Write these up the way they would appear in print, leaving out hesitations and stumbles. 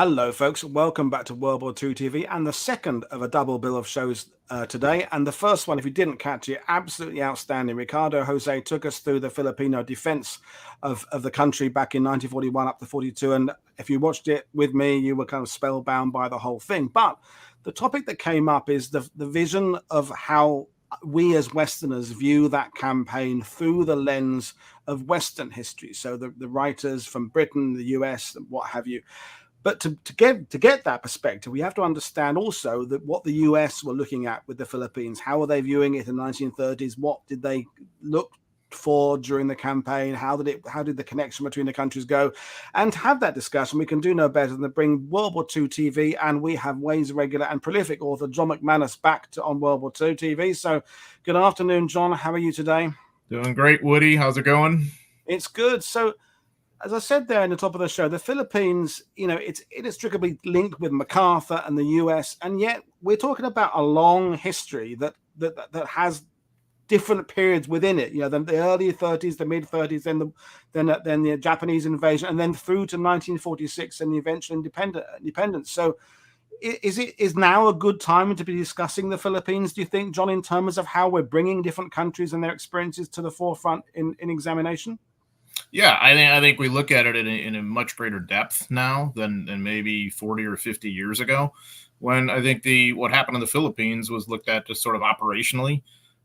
Hello, folks. Welcome back to World War II TV and the second of a double bill of shows today. And the first one, if you didn't catch it, absolutely outstanding. Ricardo Jose took us through the Filipino defense of the country back in 1941 up to 42. And if you watched it with me, you were kind of spellbound by the whole thing. But the topic that came up is the vision of how we as Westerners view that campaign through the lens of Western history. So the writers from Britain, the US, and what have you. But to get that perspective, we have to understand also that what the US were looking at with the Philippines. How were they viewing it in the 1930s? What did they look for during the campaign? How did the connection between the countries go? And to have that discussion, we can do no better than to bring World War II TV, and we have Wade's regular and prolific author John McManus back on World War II TV. So good afternoon, John. How are you today? Doing great, Woody. How's it going? It's good. So, as I said there in the top of the show, the Philippines, it's inextricably linked with MacArthur and the US, and yet we're talking about a long history that has different periods within it. The early 30s, the mid 30s, then the Japanese invasion, and then through to 1946 and the eventual independence. So, is now a good time to be discussing the Philippines? Do you think, John, in terms of how we're bringing different countries and their experiences to the forefront in examination? Yeah, I think we look at it in a much greater depth now than maybe 40 or 50 years ago, when I think what happened in the Philippines was looked at just sort of operationally,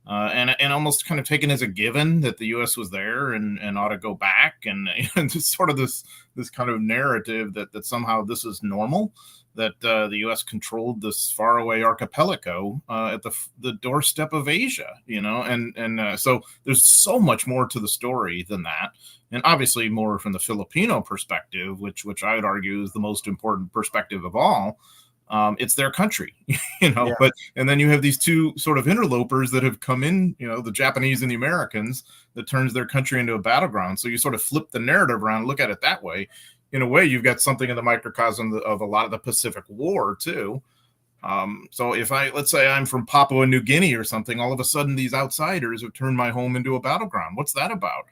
and almost kind of taken as a given that the U.S. was there and ought to go back, and just sort of this kind of narrative that somehow this is normal, that the U.S. controlled this faraway archipelago at the doorstep of Asia, and so there's so much more to the story than that, and obviously more from the Filipino perspective, which I would argue is the most important perspective of all. It's their country, Yeah. But and then you have these two sort of interlopers that have come in, the Japanese and the Americans, that turns their country into a battleground. So you sort of flip the narrative around and look at it that way. In a way, you've got something in the microcosm of a lot of the Pacific War too. So if let's say I'm from Papua New Guinea or something, all of a sudden these outsiders have turned my home into a battleground. What's that about?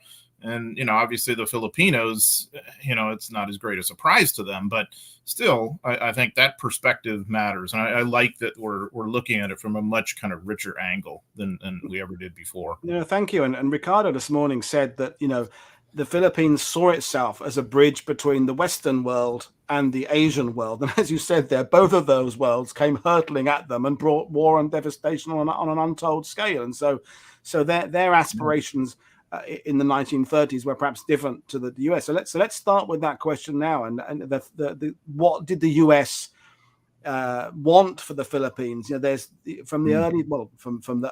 And, obviously the Filipinos, it's not as great a surprise to them, but still, I think that perspective matters. And I like that we're looking at it from a much kind of richer angle than we ever did before. Thank you. And Ricardo this morning said that, the Philippines saw itself as a bridge between the Western world and the Asian world. And as you said there, both of those worlds came hurtling at them and brought war and devastation on an untold scale. And so their aspirations in the 1930s were perhaps different to the US. So let's start with that question now. And what did the US want for the Philippines? There's from the early,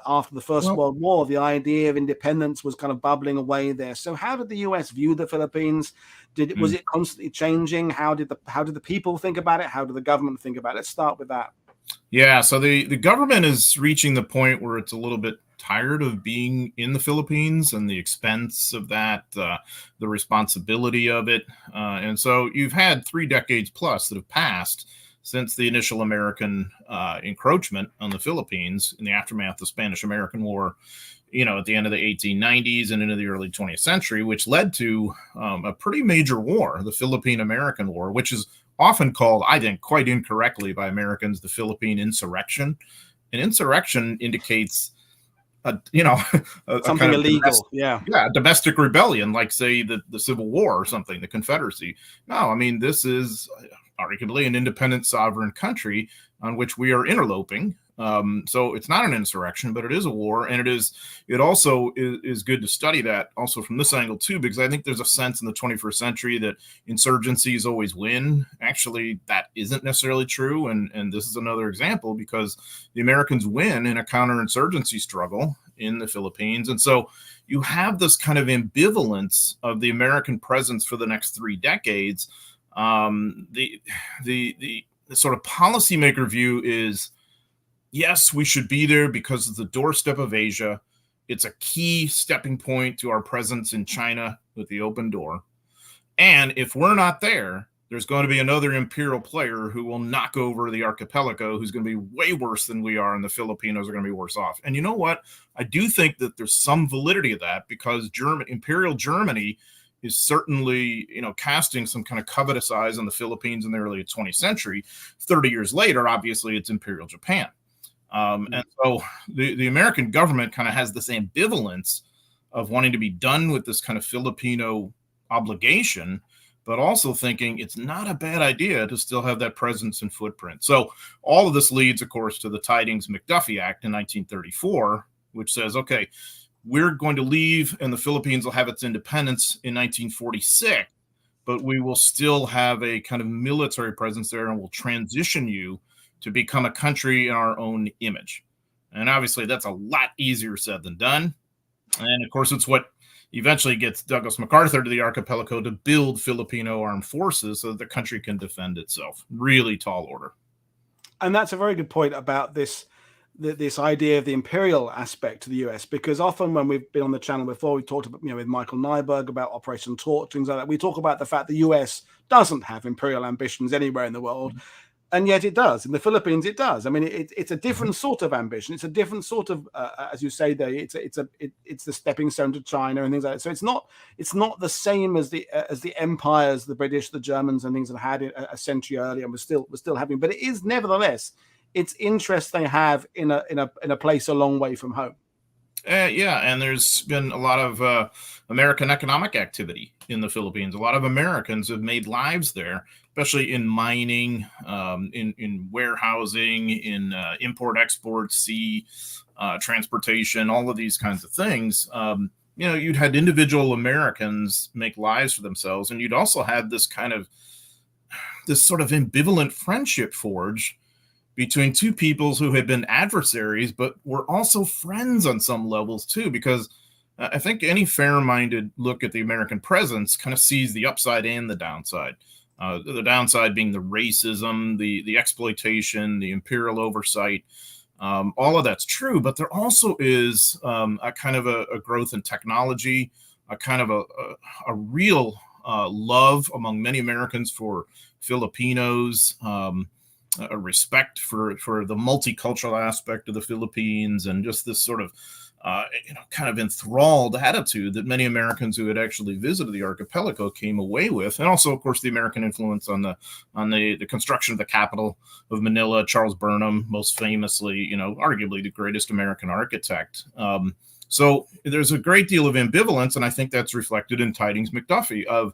after the First World War, the idea of independence was kind of bubbling away there. So how did the US view the Philippines? Was it constantly changing? How did the people think about it? How did the government think about it? Let's start with that. Yeah, so the government is reaching the point where it's a little bit tired of being in the Philippines and the expense of that, the responsibility of it. And so you've had 3 decades plus that have passed since the initial American encroachment on the Philippines in the aftermath of the Spanish-American War, at the end of the 1890s and into the early 20th century, which led to a pretty major war, the Philippine-American War, which is often called, I think, quite incorrectly by Americans, the Philippine Insurrection. An insurrection indicates something kind of illegal, domestic rebellion, like say the Civil War or something, the Confederacy. No, I mean, this is arguably an independent sovereign country on which we are interloping. So it's not an insurrection, but it is a war, and it also is good to study that also from this angle too, because I think there's a sense in the 21st century that insurgencies always win. Actually, that isn't necessarily true, and this is another example, because the Americans win in a counterinsurgency struggle in the Philippines, and so you have this kind of ambivalence of the American presence for the next 3 decades. The sort of policymaker view is, yes, we should be there because it's the doorstep of Asia. It's a key stepping point to our presence in China with the open door. And if we're not there, there's going to be another imperial player who will knock over the archipelago, who's going to be way worse than we are, and the Filipinos are going to be worse off. And you know what? I do think that there's some validity of that, because Imperial Germany is certainly, casting some kind of covetous eyes on the Philippines in the early 20th century. 30 years later, obviously, it's Imperial Japan. And so the American government kind of has this ambivalence of wanting to be done with this kind of Filipino obligation, but also thinking it's not a bad idea to still have that presence and footprint. So all of this leads, of course, to the Tidings-McDuffie Act in 1934, which says, okay, we're going to leave and the Philippines will have its independence in 1946, but we will still have a kind of military presence there and we'll transition you to become a country in our own image. And obviously that's a lot easier said than done. And of course, it's what eventually gets Douglas MacArthur to the archipelago to build Filipino armed forces so that the country can defend itself. Really tall order. And that's a very good point about this idea of the imperial aspect to the US, because often when we've been on the channel before, we talked about, with Michael Nyberg about Operation Torch, things like that. We talk about the fact the US doesn't have imperial ambitions anywhere in the world. And yet it does. In the Philippines, it does. I mean, it's a different sort of ambition. It's a different sort of, as you say, there. It's the stepping stone to China and things like that. So it's not the same as the empires, the British, the Germans, and things that had it a century earlier, and we're still having. But it is nevertheless its interest they have in a place a long way from home. Yeah, and there's been a lot of American economic activity in the Philippines. A lot of Americans have made lives there, especially in mining, in warehousing, in import-export, sea transportation, all of these kinds of things. You'd had individual Americans make lives for themselves, and you'd also had this sort of ambivalent friendship forge between two peoples who had been adversaries, but were also friends on some levels too, because I think any fair-minded look at the American presence kind of sees the upside and the downside. The downside being the racism, the exploitation, the imperial oversight. All of that's true, but there also is a kind of a growth in technology, a kind of a real love among many Americans for Filipinos, a respect for the multicultural aspect of the Philippines, and just this sort of kind of enthralled attitude that many Americans who had actually visited the archipelago came away with. And also, of course, the American influence on the construction of the capital of Manila. Charles Burnham, most famously, arguably the greatest American architect. So there's a great deal of ambivalence, and I think that's reflected in Tidings-McDuffie of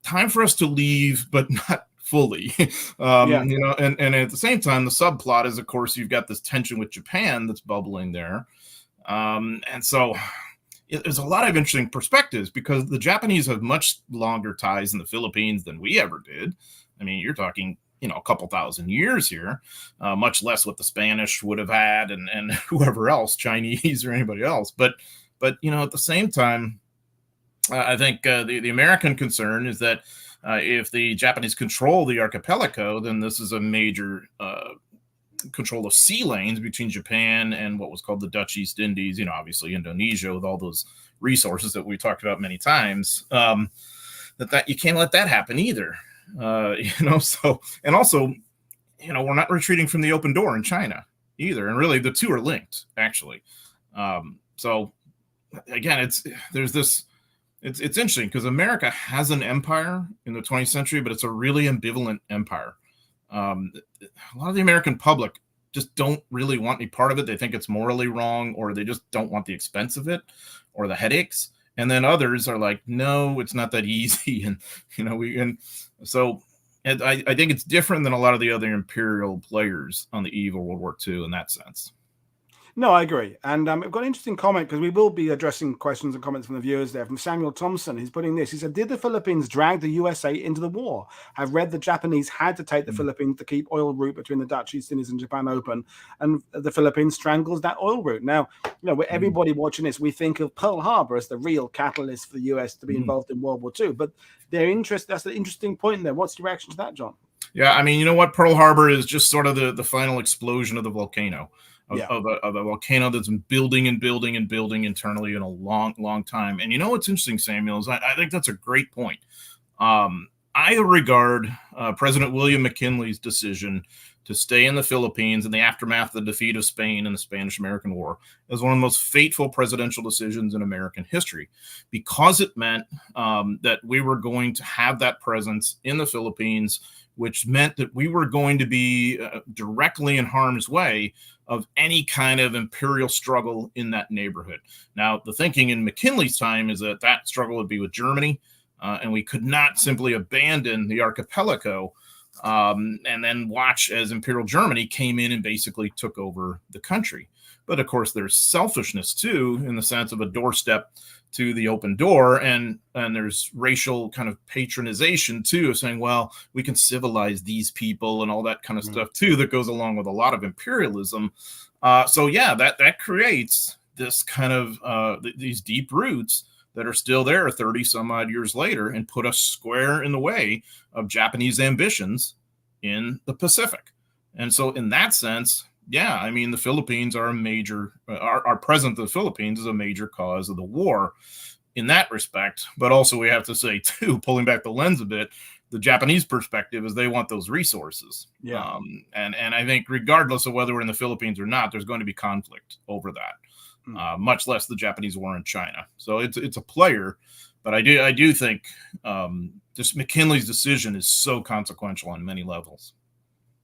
time for us to leave, but not fully. And at the same time, the subplot is, of course, you've got this tension with Japan that's bubbling there. And so there's a lot of interesting perspectives, because the Japanese have much longer ties in the Philippines than we ever did. I mean, you're talking, a couple thousand years here, much less what the Spanish would have had and whoever else, Chinese or anybody else. But at the same time, I think the American concern is that if the Japanese control the archipelago, then this is a major control of sea lanes between Japan and what was called the Dutch East Indies, obviously Indonesia, with all those resources that we talked about many times, that you can't let that happen either. So, and also, we're not retreating from the open door in China either. And really the two are linked, actually. So again, it's interesting because America has an empire in the 20th century, but it's a really ambivalent empire. A lot of the American public just don't really want any part of it. They think it's morally wrong, or they just don't want the expense of it or the headaches. And then others are like, no, it's not that easy. And, so I think it's different than a lot of the other imperial players on the eve of World War II in that sense. No, I agree. And I've got an interesting comment, because we will be addressing questions and comments from the viewers there. From Samuel Thompson, he's putting this. He said, did the Philippines drag the USA into the war? I've read the Japanese had to take the Philippines to keep oil route between the Dutch East Indies and Japan open, and the Philippines strangles that oil route. Now, with everybody watching this, we think of Pearl Harbor as the real catalyst for the US to be involved in World War II. But that's an interesting point there. What's your reaction to that, John? Yeah, I mean, you know what? Pearl Harbor is just sort of the final explosion of the volcano. Of a volcano that's been building and building and building internally in a long, long time. And what's interesting, Samuel, is I think that's a great point. I regard President William McKinley's decision to stay in the Philippines in the aftermath of the defeat of Spain in the Spanish-American War as one of the most fateful presidential decisions in American history, because it meant that we were going to have that presence in the Philippines, which meant that we were going to be directly in harm's way of any kind of imperial struggle in that neighborhood. Now, the thinking in McKinley's time is that that struggle would be with Germany, and we could not simply abandon the archipelago and then watch as Imperial Germany came in and basically took over the country. But of course, there's selfishness too, in the sense of a doorstep to the open door, and there's racial kind of patronization too, of saying, well, we can civilize these people and all that kind of stuff too, that goes along with a lot of imperialism. So yeah, that creates this kind of these deep roots that are still there 30 some odd years later, and put us square in the way of Japanese ambitions in the Pacific. And so in that sense, yeah, I mean, the Philippines are a major, our presence in the Philippines is a major cause of the war in that respect. But also we have to say too, pulling back the lens a bit, the Japanese perspective is they want those resources. Yeah. And I think regardless of whether we're in the Philippines or not, there's going to be conflict over that. Much less the Japanese war in China. So it's a player, but I do think just McKinley's decision is so consequential on many levels.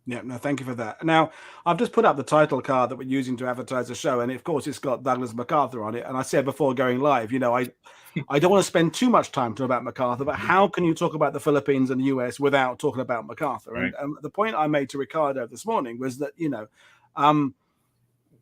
Yeah, no, thank you for that. Now, I've just put up the title card that we're using to advertise the show, and of course, it's got Douglas MacArthur on it. And I said before going live, I don't want to spend too much time talking about MacArthur, but how can you talk about the Philippines and the US without talking about MacArthur? Right. And the point I made to Ricardo this morning was that,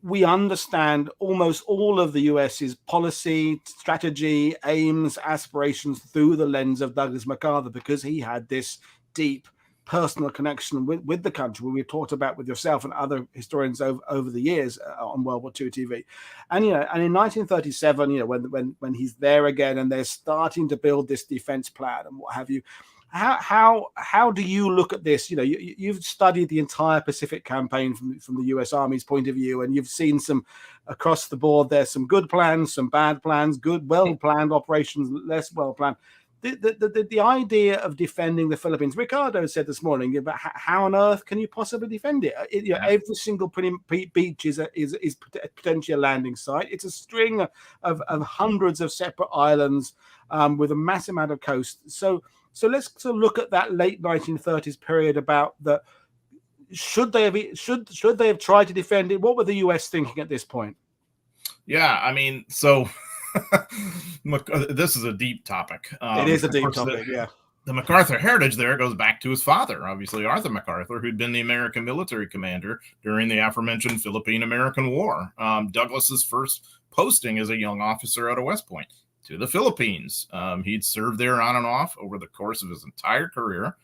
we understand almost all of the US's policy, strategy, aims, aspirations through the lens of Douglas MacArthur, because he had this deep personal connection with the country. We've talked about with yourself and other historians over the years on World War II TV. And, and in 1937, when he's there again and they're starting to build this defense plan and what have you, how do you look at this? You've studied the entire Pacific campaign from the U.S. Army's point of view, and you've seen some across the board. There's some good plans, some bad plans, good, well-planned operations, less well-planned. The idea of defending the Philippines, Ricardo said this morning, about how on earth can you possibly defend it? Every single beach is potentially a landing site. It's a string of hundreds of separate islands with a massive amount of coast. So let's sort of look at that late 1930s period about the should they have tried to defend it? What were the US thinking at this point? Yeah, I mean, so this is a deep topic. It is a deep topic, yeah. The MacArthur heritage there goes back to his father, obviously Arthur MacArthur, who'd been the American military commander during the aforementioned Philippine-American War. Douglas's first posting as a young officer out of West Point to the Philippines. He'd served there on and off over the course of his entire career.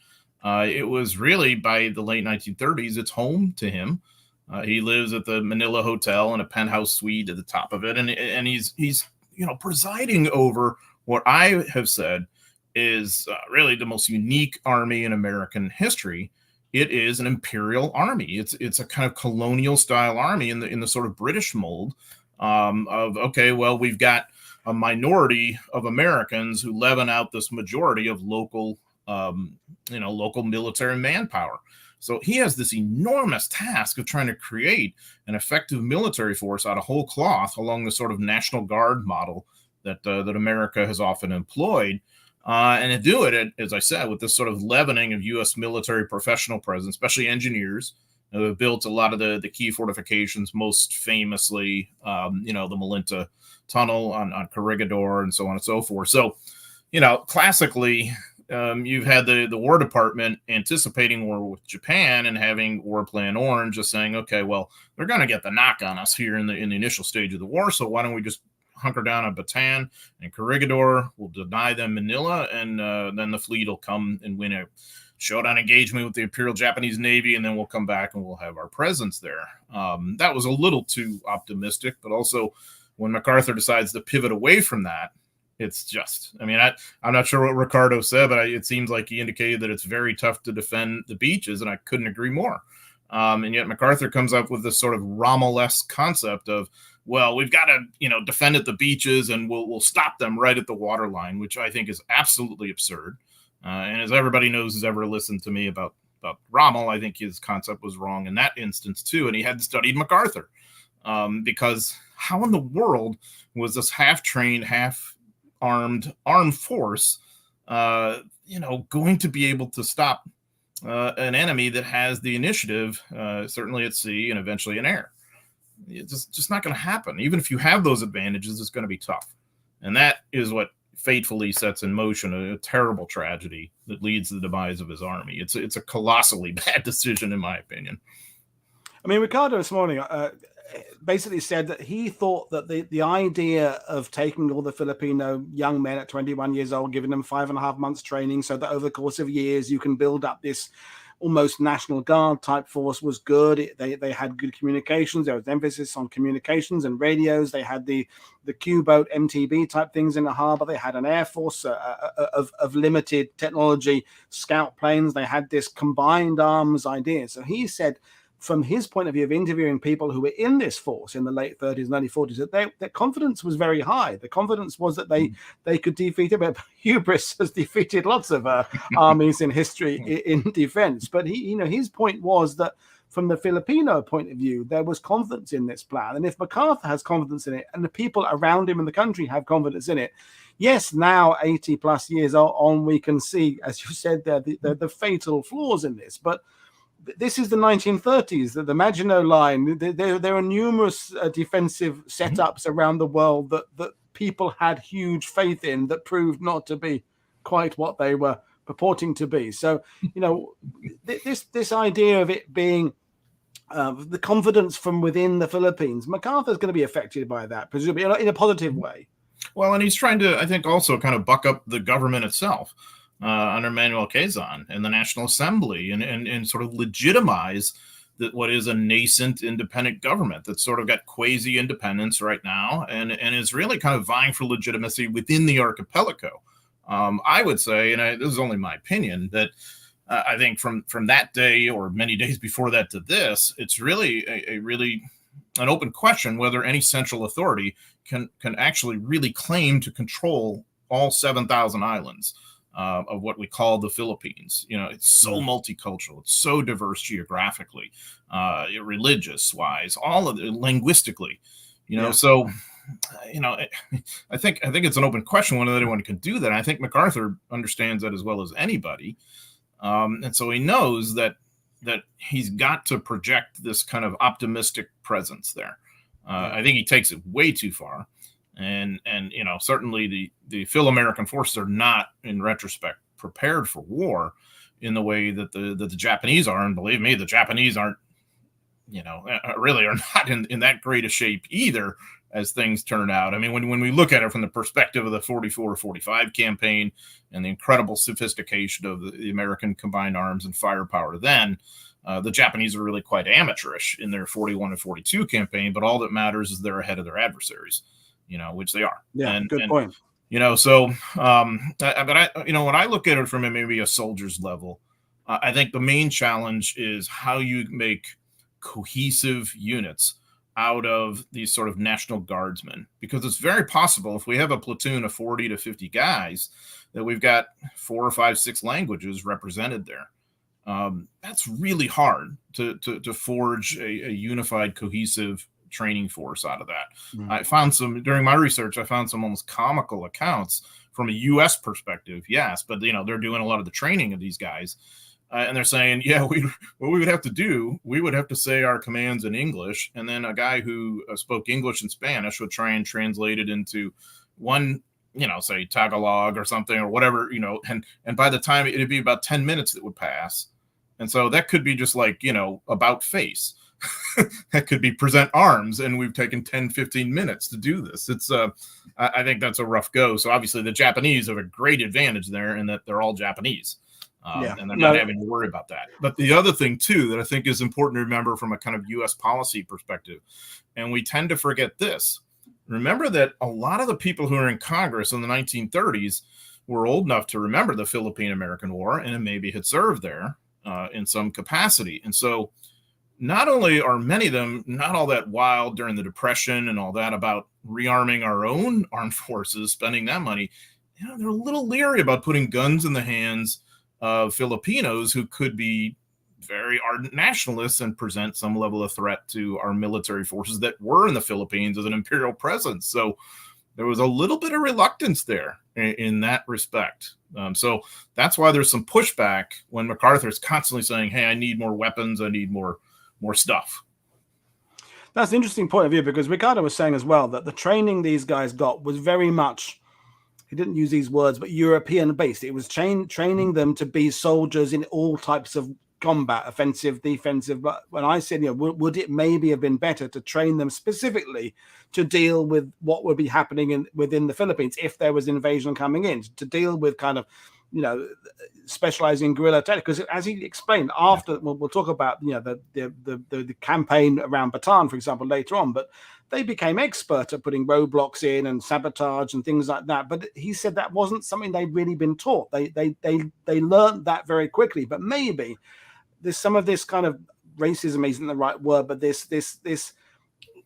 It was really, by the late 1930s, it's home to him. He lives at the Manila Hotel in a penthouse suite at the top of it, and he's presiding over what I have said is really the most unique army in American history. It is an imperial army. It's a kind of colonial style army in the sort of British mold of, okay, well, we've got a minority of Americans who leaven out this majority of local military manpower. So he has this enormous task of trying to create an effective military force out of whole cloth along the sort of National Guard model that America has often employed. And to do it, as I said, with this sort of leavening of U.S. military professional presence, especially engineers who have built a lot of the key fortifications, most famously, the Malinta Tunnel on Corregidor and so on and so forth. So, classically, you've had the War Department anticipating war with Japan and having War Plan Orange, just saying, okay, well, they're going to get the knock on us here in the initial stage of the war, so why don't we just hunker down on Bataan and Corregidor? We'll deny them Manila, and then the fleet will come and win a showdown engagement with the Imperial Japanese Navy, and then we'll come back and we'll have our presence there. That was a little too optimistic, but also when MacArthur decides to pivot away from that, it's just, I'm not sure what Ricardo said, but it seems like he indicated that it's very tough to defend the beaches, and I couldn't agree more. And yet MacArthur comes up with this sort of Rommel-esque concept of, well, we've got to, defend at the beaches and we'll stop them right at the waterline, which I think is absolutely absurd. And as everybody knows who's ever listened to me about Rommel. I think his concept was wrong in that instance too, and he hadn't studied MacArthur, because how in the world was this half-trained, half-armed armed force, going to be able to stop an enemy that has the initiative, certainly at sea and eventually in air? It's just not going to happen. Even if you have those advantages, it's going to be tough. And that is what fatefully sets in motion a terrible tragedy that leads to the demise of his army. It's a colossally bad decision, in my opinion. I mean, Ricardo this morning basically said that he thought that the idea of taking all the Filipino young men at 21 years old, giving them 5.5 months training so that over the course of years you can build up this almost National Guard type force was good. They had good communications. There was emphasis on communications and radios. They had the Q-boat MTB type things in the harbor. They had an air force of limited technology, scout planes. They had this combined arms idea. So he said, from his point of view of interviewing people who were in this force in the late 30s and early 40s, that their confidence was very high. The confidence was that they could defeat it. But hubris has defeated lots of armies in history in defense. But his point was that from the Filipino point of view, there was confidence in this plan. And if MacArthur has confidence in it and the people around him in the country have confidence in it, yes, now 80 plus years on, we can see, as you said there, the fatal flaws in this. But this is the 1930s, the Maginot Line. There are numerous defensive setups around the world that people had huge faith in that proved not to be quite what they were purporting to be. So, this idea of it being the confidence from within the Philippines, MacArthur's going to be affected by that, presumably in a positive way. Well, and he's trying to, I think, also kind of buck up the government itself. Under Manuel Quezon and the National Assembly, and sort of legitimize what is a nascent independent government that's sort of got quasi-independence right now and is really kind of vying for legitimacy within the archipelago. I would say, and this is only my opinion, that I think from that day or many days before that to this, it's really an open question whether any central authority can actually really claim to control all 7,000 islands. Of what we call the Philippines. It's so multicultural, it's so diverse geographically, religious wise, all of it linguistically, So, I think it's an open question whether anyone can do that. And I think MacArthur understands that as well as anybody, and so he knows that he's got to project this kind of optimistic presence there. I think he takes it way too far. And certainly the Phil-American forces are not, in retrospect, prepared for war in the way that the Japanese are. And believe me, the Japanese aren't, really are not in that great a shape either, as things turn out. I mean, when we look at it from the perspective of the 44-45 campaign and the incredible sophistication of the American combined arms and firepower then, the Japanese are really quite amateurish in their 41 and 42 campaign, but all that matters is they're ahead of their adversaries. Which they are. Yeah, good point. So, when I look at it from maybe a soldier's level, I think the main challenge is how you make cohesive units out of these sort of National Guardsmen, because it's very possible if we have a platoon of 40 to 50 guys that we've got 4 or 5, 6 languages represented there. That's really hard to forge a unified, cohesive training force out of that. I found during my research, I found some almost comical accounts from a U.S. perspective. Yes, but they're doing a lot of the training of these guys, and they're saying, what we would have to do, we would have to say our commands in English, and then a guy who spoke English and Spanish would try and translate it into one, say Tagalog or something or whatever, and by the time it'd be about 10 minutes that would pass, and so that could be just like about face. That could be present arms, and we've taken 10-15 minutes to do this. It's I think that's a rough go. So obviously the Japanese have a great advantage there in that they're all Japanese, and they're not having to worry about that. But the other thing too that I think is important to remember from a kind of U.S. policy perspective, and we tend to forget this, remember that a lot of the people who are in Congress in the 1930s were old enough to remember the Philippine-American War and maybe had served there in some capacity. And so not only are many of them not all that wild during the Depression and all that about rearming our own armed forces, spending that money, they're a little leery about putting guns in the hands of Filipinos who could be very ardent nationalists and present some level of threat to our military forces that were in the Philippines as an imperial presence. So there was a little bit of reluctance there in that respect. So that's why there's some pushback when MacArthur's constantly saying, hey, I need more weapons, I need more stuff. That's an interesting point of view, because Ricardo was saying as well that the training these guys got was very much, he didn't use these words, but European based. It was training them to be soldiers in all types of combat, offensive, defensive. But when I said, would it maybe have been better to train them specifically to deal with what would be happening within the Philippines if there was invasion coming in, to deal with kind of, specializing in guerrilla tactics? Because as he explained, after we'll talk about the campaign around Bataan, for example, later on, but they became expert at putting roadblocks in and sabotage and things like that. But he said that wasn't something they'd really been taught. They learned that very quickly. But maybe there's some of this kind of racism isn't the right word, but this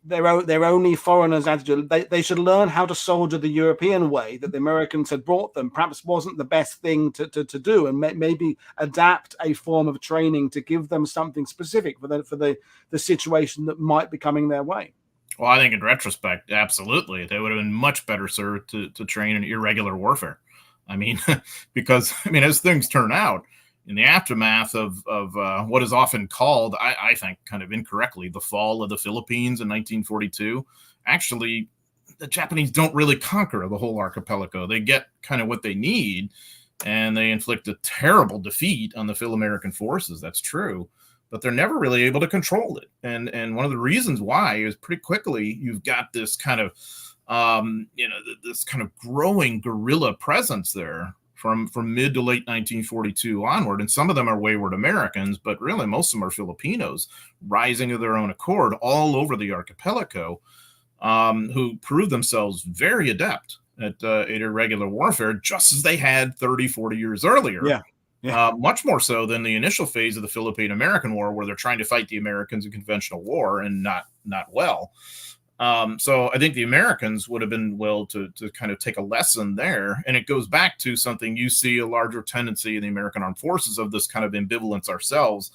they're only foreigners attitude. They should learn how to soldier the European way that the Americans had brought them. Perhaps wasn't the best thing to do, and maybe adapt a form of training to give them something specific for the situation that might be coming their way. Well, I think in retrospect, absolutely, they would have been much better served to train in irregular warfare. I mean, because as things turn out, in the aftermath of what is often called, I think kind of incorrectly, the fall of the Philippines in 1942, actually, the Japanese don't really conquer the whole archipelago. They get kind of what they need, and they inflict a terrible defeat on the Phil-American forces. That's true. But they're never really able to control it. And one of the reasons why is pretty quickly you've got this kind of, this kind of growing guerrilla presence there from mid to late 1942 onward. And some of them are wayward Americans, but really most of them are Filipinos rising of their own accord all over the archipelago, who proved themselves very adept at irregular warfare, just as they had 30, 40 years earlier. Yeah. Much more so than the initial phase of the Philippine-American War, where they're trying to fight the Americans in conventional war and not well. So I think the Americans would have been well to kind of take a lesson there. And it goes back to something you see a larger tendency in the American armed forces of this kind of ambivalence ourselves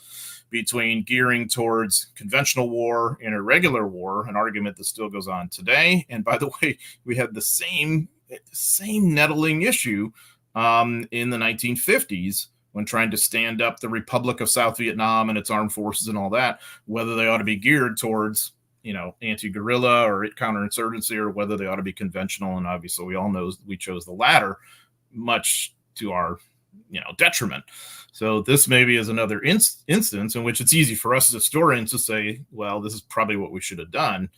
between gearing towards conventional war and irregular war, an argument that still goes on today. And by the way, we had the same nettling issue in the 1950s when trying to stand up the Republic of South Vietnam and its armed forces and all that, whether they ought to be geared towards anti-guerrilla or counterinsurgency, or whether they ought to be conventional. And obviously we all know we chose the latter, much to our detriment. So this maybe is another instance in which it's easy for us as historians to say, well, this is probably what we should have done.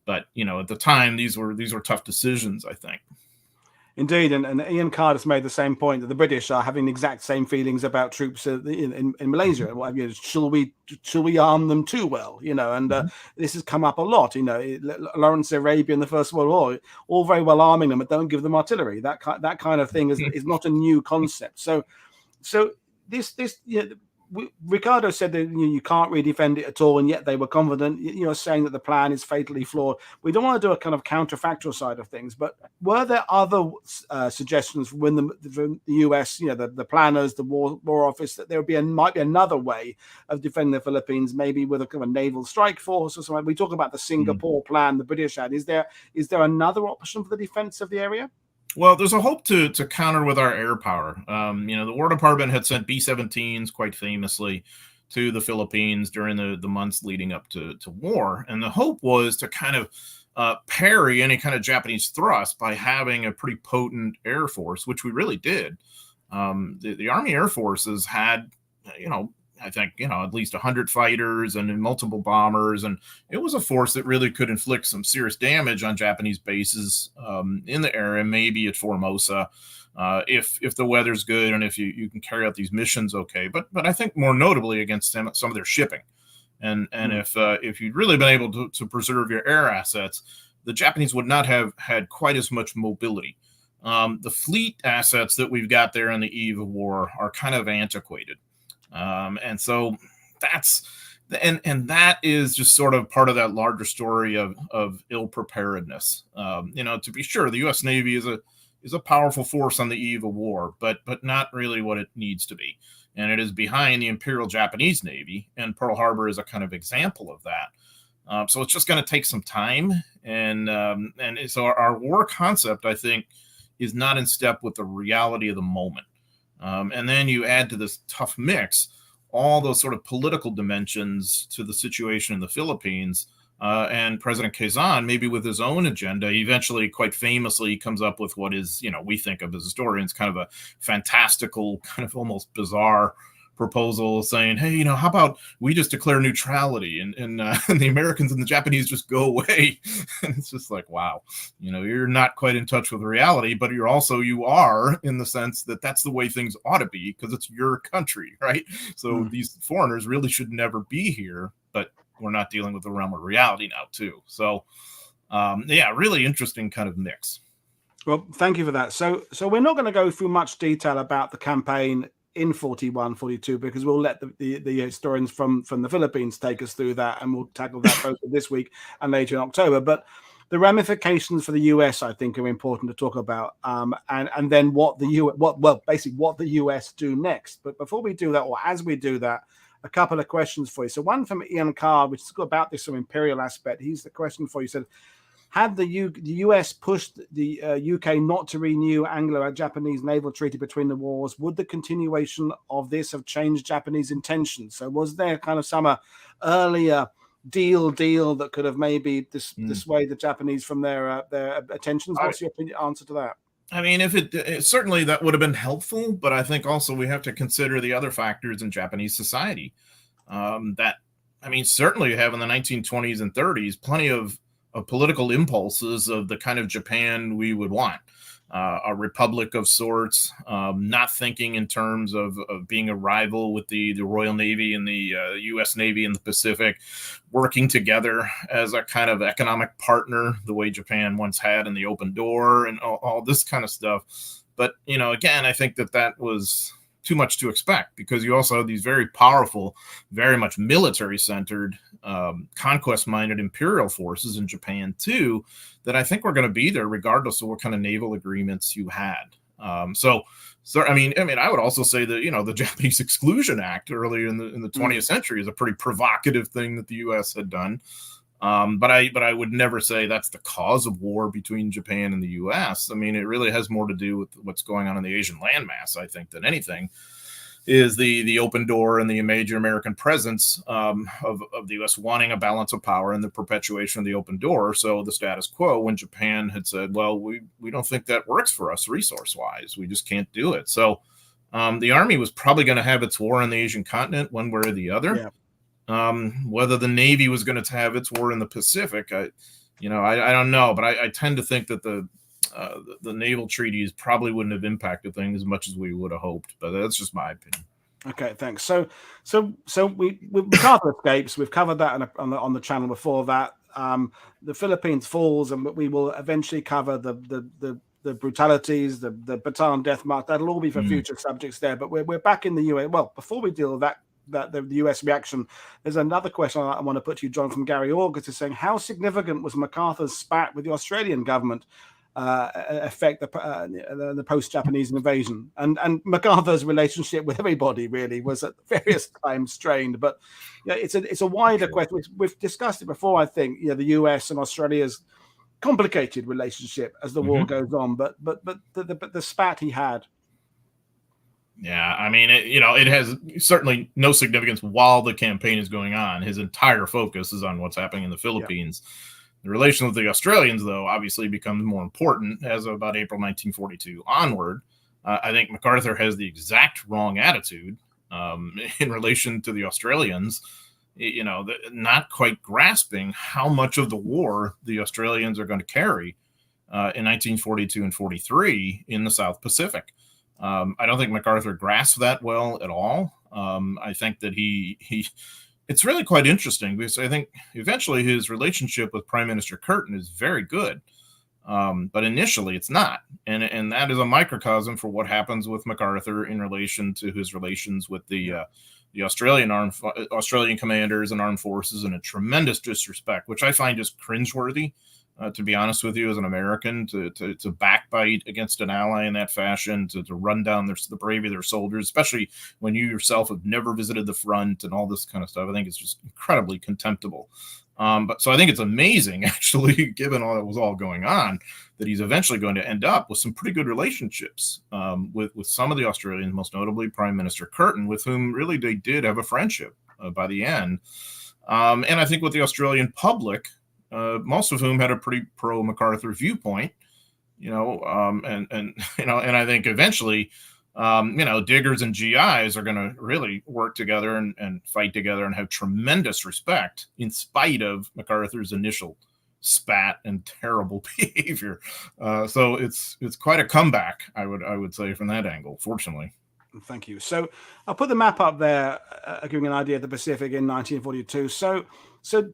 But at the time, these were tough decisions, I think. Indeed, and Ian Carter's made the same point that the British are having the exact same feelings about troops in Malaysia. Shall we arm them too well? This has come up a lot. Lawrence Arabia in the First World War, all very well arming them, but don't give them artillery. That kind of thing is not a new concept. So this Ricardo said that you can't really defend it at all, and yet they were confident. Saying that the plan is fatally flawed. We don't want to do a kind of counterfactual side of things, but were there other suggestions from the US, the planners, the War Office, that there might be another way of defending the Philippines, maybe with a kind of naval strike force or something? We talk about the Singapore plan the British had. Is there another option for the defense of the area? Well, there's a hope to counter with our air power. The War Department had sent B-17s quite famously to the Philippines during the months leading up to war. And the hope was to kind of parry any kind of Japanese thrust by having a pretty potent air force, which we really did. The Army Air Forces had, I think, at least 100 fighters and multiple bombers. And it was a force that really could inflict some serious damage on Japanese bases in the area, maybe at Formosa, if the weather's good and if you can carry out these missions okay. But I think more notably against some of their shipping. And if you'd really been able to preserve your air assets, the Japanese would not have had quite as much mobility. The fleet assets that we've got there on the eve of war are kind of antiquated. And so that's that is just sort of part of that larger story of ill preparedness. To be sure, the U.S. Navy is is a powerful force on the eve of war, but not really what it needs to be. And it is behind the Imperial Japanese Navy, and Pearl Harbor is a kind of example of that. So it's just going to take some time, and so our war concept, I think, is not in step with the reality of the moment. And then you add to this tough mix all those sort of political dimensions to the situation in the Philippines. And President Quezon, maybe with his own agenda, eventually, quite famously, comes up with what is, we think of as historians, kind of a fantastical, kind of almost bizarre proposal saying, hey, how about we just declare neutrality and the Americans and the Japanese just go away? And it's just like, wow, you're not quite in touch with reality, but you are in the sense that that's the way things ought to be because it's your country, right? So these foreigners really should never be here, but we're not dealing with the realm of reality now too. So really interesting kind of mix. Well, thank you for that. So we're not going to go through much detail about the campaign in 41, 42, because we'll let the historians from the Philippines take us through that, and we'll tackle that both this week and later in October. But the ramifications for the US, I think, are important to talk about, and then what the US do next. But before we do that, or as we do that, a couple of questions for you. So one from Ian Carr, which is about this imperial aspect. He's the question for you. He said, had the US pushed the UK not to renew Anglo-Japanese naval treaty between the wars, would the continuation of this have changed Japanese intentions? So was there kind of some earlier deal that could have maybe dissuaded the Japanese from their attentions? What's your answer to that? I mean, if it certainly that would have been helpful, but I think also we have to consider the other factors in Japanese society. Certainly you have in the 1920s and 30s plenty of political impulses of the kind of Japan we would want. A republic of sorts, not thinking in terms of being a rival with the Royal Navy and the U.S. Navy in the Pacific, working together as a kind of economic partner, the way Japan once had in the Open Door and all this kind of stuff. But, again, I think that was too much to expect because you also have these very powerful, very much military-centered, conquest-minded imperial forces in Japan, too, that I think were going to be there regardless of what kind of naval agreements you had. I would also say that, the Japanese Exclusion Act earlier in the 20th century is a pretty provocative thing that the U.S. had done. But I would never say that's the cause of war between Japan and the U.S. I mean, it really has more to do with what's going on in the Asian landmass, I think, than anything, is the open door and the major American presence of the U.S. wanting a balance of power and the perpetuation of the open door. So the status quo, when Japan had said, well, we don't think that works for us resource-wise. We just can't do it. So the Army was probably going to have its war on the Asian continent one way or the other. Yeah. Whether the Navy was going to have its war in the Pacific, I don't know, but I tend to think that the naval treaties probably wouldn't have impacted things as much as we would have hoped. But that's just my opinion. Okay, thanks. So we MacArthur escapes. We've covered that on the channel before that. The Philippines falls, and we will eventually cover the brutalities, the Bataan death march. That'll all be for future subjects there. But we're back in the US. Well, before we deal with that the US reaction, there's another question I want to put to you, John, from Gary August, is saying, how significant was MacArthur's spat with the Australian government affect the post-Japanese invasion? And MacArthur's relationship with everybody really was at various times strained. But it's a wider question. We've discussed it before, I think. The US and Australia's complicated relationship as the war goes on. But the spat he had. Yeah, I mean, it has certainly no significance while the campaign is going on. His entire focus is on what's happening in the Philippines. Yeah. The relation with the Australians, though, obviously becomes more important as of about April 1942 onward. I think MacArthur has the exact wrong attitude in relation to the Australians, not quite grasping how much of the war the Australians are going to carry in 1942 and 43 in the South Pacific. I don't think MacArthur grasped that well at all. I think that it's really quite interesting because I think eventually his relationship with Prime Minister Curtin is very good. But initially it's not. And that is a microcosm for what happens with MacArthur in relation to his relations with the Australian commanders and armed forces, in a tremendous disrespect, which I find just cringeworthy. to be honest with you, as an American, to backbite against an ally in that fashion, to run down the bravery of their soldiers, especially when you yourself have never visited the front and all this kind of stuff. I think it's just incredibly contemptible. But so I think it's amazing, actually, given all that was all going on, that he's eventually going to end up with some pretty good relationships with some of the Australians, most notably Prime Minister Curtin, with whom really they did have a friendship by the end. And I think with the Australian public, most of whom had a pretty pro MacArthur viewpoint, and I think eventually, diggers and GIs are going to really work together and fight together and have tremendous respect in spite of MacArthur's initial spat and terrible behavior. So it's quite a comeback, I would say, from that angle, fortunately. Thank you. So I'll put the map up there, giving an idea of the Pacific in 1942. So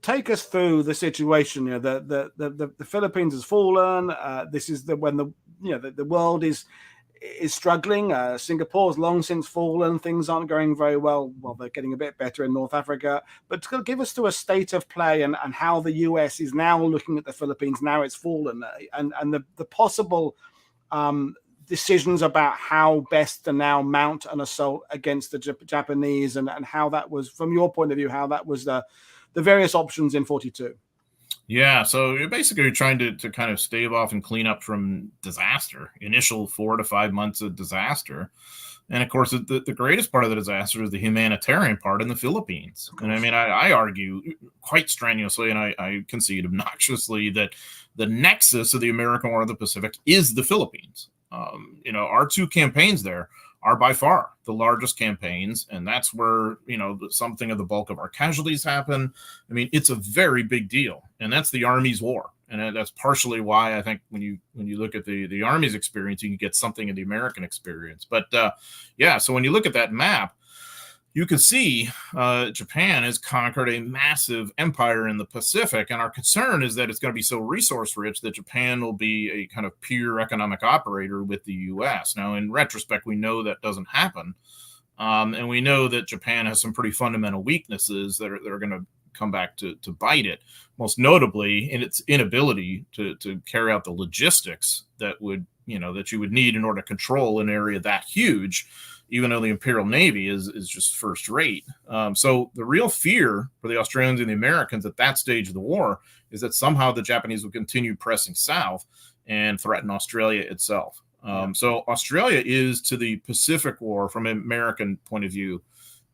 take us through the situation. The Philippines has fallen. This is when the world is struggling. Singapore's long since fallen. Things aren't going very well. Well, they're getting a bit better in North Africa. But give us to a state of play and how the US is now looking at the Philippines. Now it's fallen, and the possible decisions about how best to now mount an assault against the Japanese, and how that was, from your point of view, how that was the various options in 42. Yeah, so you're basically trying to kind of stave off and clean up from disaster, initial 4 to 5 months of disaster. And of course, the greatest part of the disaster is the humanitarian part in the Philippines. And I mean, I argue quite strenuously, and I concede obnoxiously, that the nexus of the American War of the Pacific is the Philippines. Our two campaigns there are by far the largest campaigns, and that's where something of the bulk of our casualties happen. I mean, it's a very big deal, and that's the Army's war, and that's partially why I think when you look at the Army's experience, you can get something of the American experience. But so when you look at that map, you can see Japan has conquered a massive empire in the Pacific, and our concern is that it's going to be so resource rich that Japan will be a kind of peer economic operator with the U.S. Now, in retrospect, we know that doesn't happen, and we know that Japan has some pretty fundamental weaknesses that are going to come back to bite it, most notably in its inability to carry out the logistics that you would need in order to control an area that huge, even though the Imperial Navy is just first rate. So the real fear for the Australians and the Americans at that stage of the war is that somehow the Japanese will continue pressing south and threaten Australia itself. So Australia is, to the Pacific War, from an American point of view,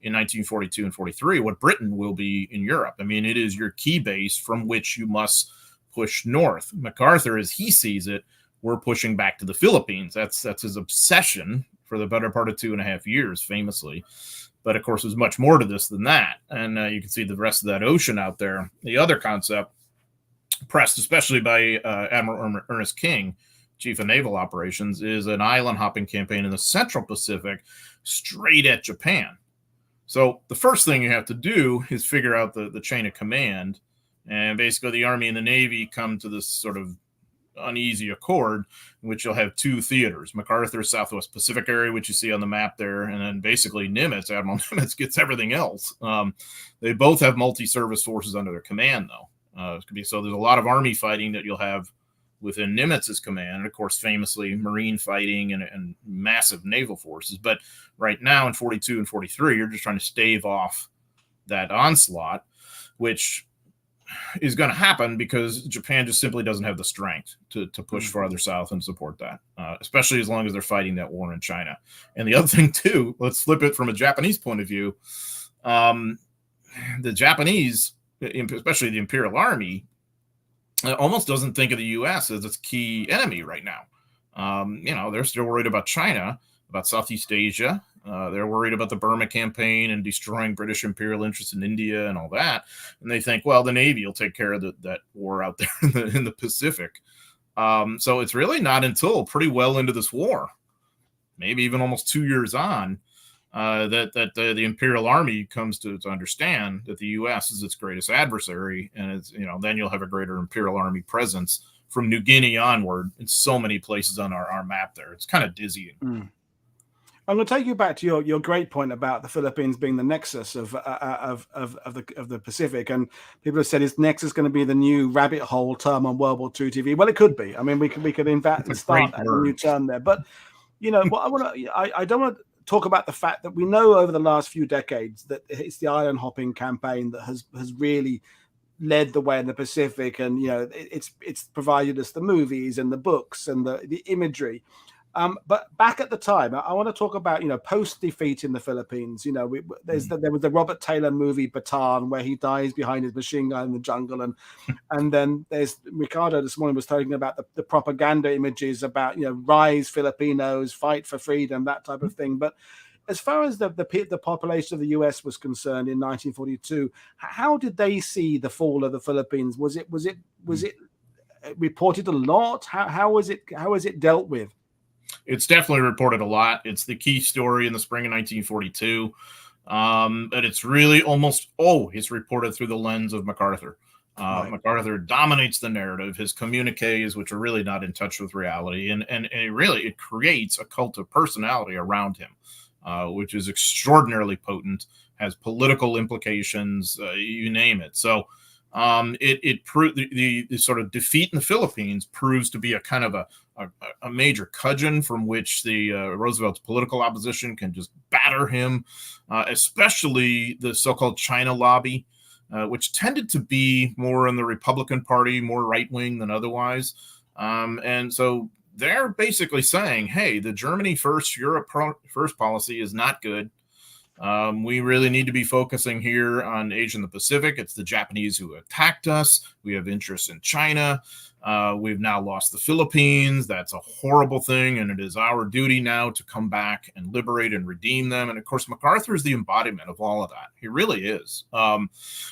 in 1942 and 43, what Britain will be in Europe. I mean, it is your key base from which you must push north. MacArthur, as he sees it, we're pushing back to the Philippines. That's his obsession for the better part of 2.5 years, famously. But of course, there's much more to this than that. And you can see the rest of that ocean out there. The other concept, pressed especially by Admiral Ernest King, Chief of Naval Operations, is an island hopping campaign in the Central Pacific straight at Japan. So the first thing you have to do is figure out the chain of command. And basically the Army and the Navy come to this sort of uneasy accord in which you'll have two theaters: MacArthur's Southwest Pacific area, which you see on the map there, and then basically Nimitz, Admiral Nimitz, gets everything else. They both have multi-service forces under their command, though. So there's a lot of Army fighting that you'll have within Nimitz's command, and of course, famously marine fighting and massive naval forces. But right now in 42 and 43, you're just trying to stave off that onslaught, which is going to happen because Japan just simply doesn't have the strength to push farther south and support that, especially as long as they're fighting that war in China. And the other thing, too, let's flip it from a Japanese point of view. The Japanese, especially the Imperial Army, almost doesn't think of the U.S. as its key enemy right now. They're still worried about China, about Southeast Asia. They're worried about the Burma campaign and destroying British imperial interests in India and all that. And they think, well, the Navy will take care of that war out there in the Pacific. So it's really not until pretty well into this war, maybe even almost 2 years on, that the Imperial Army comes to understand that the U.S. is its greatest adversary. And it's, then you'll have a greater Imperial Army presence from New Guinea onward in so many places on our map there. It's kind of dizzying. I'm going to take you back to your great point about the Philippines being the nexus of the Pacific, and people have said is nexus going to be the new rabbit hole term on World War II TV? Well, it could be. I mean, we could in fact It's a start great a word. new term there. But what I want to, I don't want to talk about the fact that we know over the last few decades that it's the island hopping campaign that has really led the way in the Pacific, and it's provided us the movies and the books and the imagery. But back at the time, I want to talk about post defeat in the Philippines. There was the Robert Taylor movie Bataan, where he dies behind his machine gun in the jungle, and then there's Ricardo this morning was talking about the propaganda images about rise Filipinos, fight for freedom, that type of thing. But as far as the population of the US was concerned in 1942, how did they see the fall of the Philippines? Was it reported a lot? How was it dealt with? It's definitely reported a lot. It's the key story in the spring of 1942. But it's really almost always reported through the lens of MacArthur. Right. MacArthur dominates the narrative. His communiques, which are really not in touch with reality, and it creates a cult of personality around him, which is extraordinarily potent, has political implications, you name it. So it proved the sort of defeat in the Philippines proves to be a kind of a major cudgel from which the Roosevelt's political opposition can just batter him, especially the so-called China lobby, which tended to be more in the Republican Party, more right-wing than otherwise. And so they're basically saying, hey, the Germany first, Europe first policy is not good. We really need to be focusing here on Asia and the Pacific. It's the Japanese who attacked us. We have interests in China. We've now lost the Philippines. That's a horrible thing, and it is our duty now to come back and liberate and redeem them. And of course, MacArthur is the embodiment of all of that. He really is.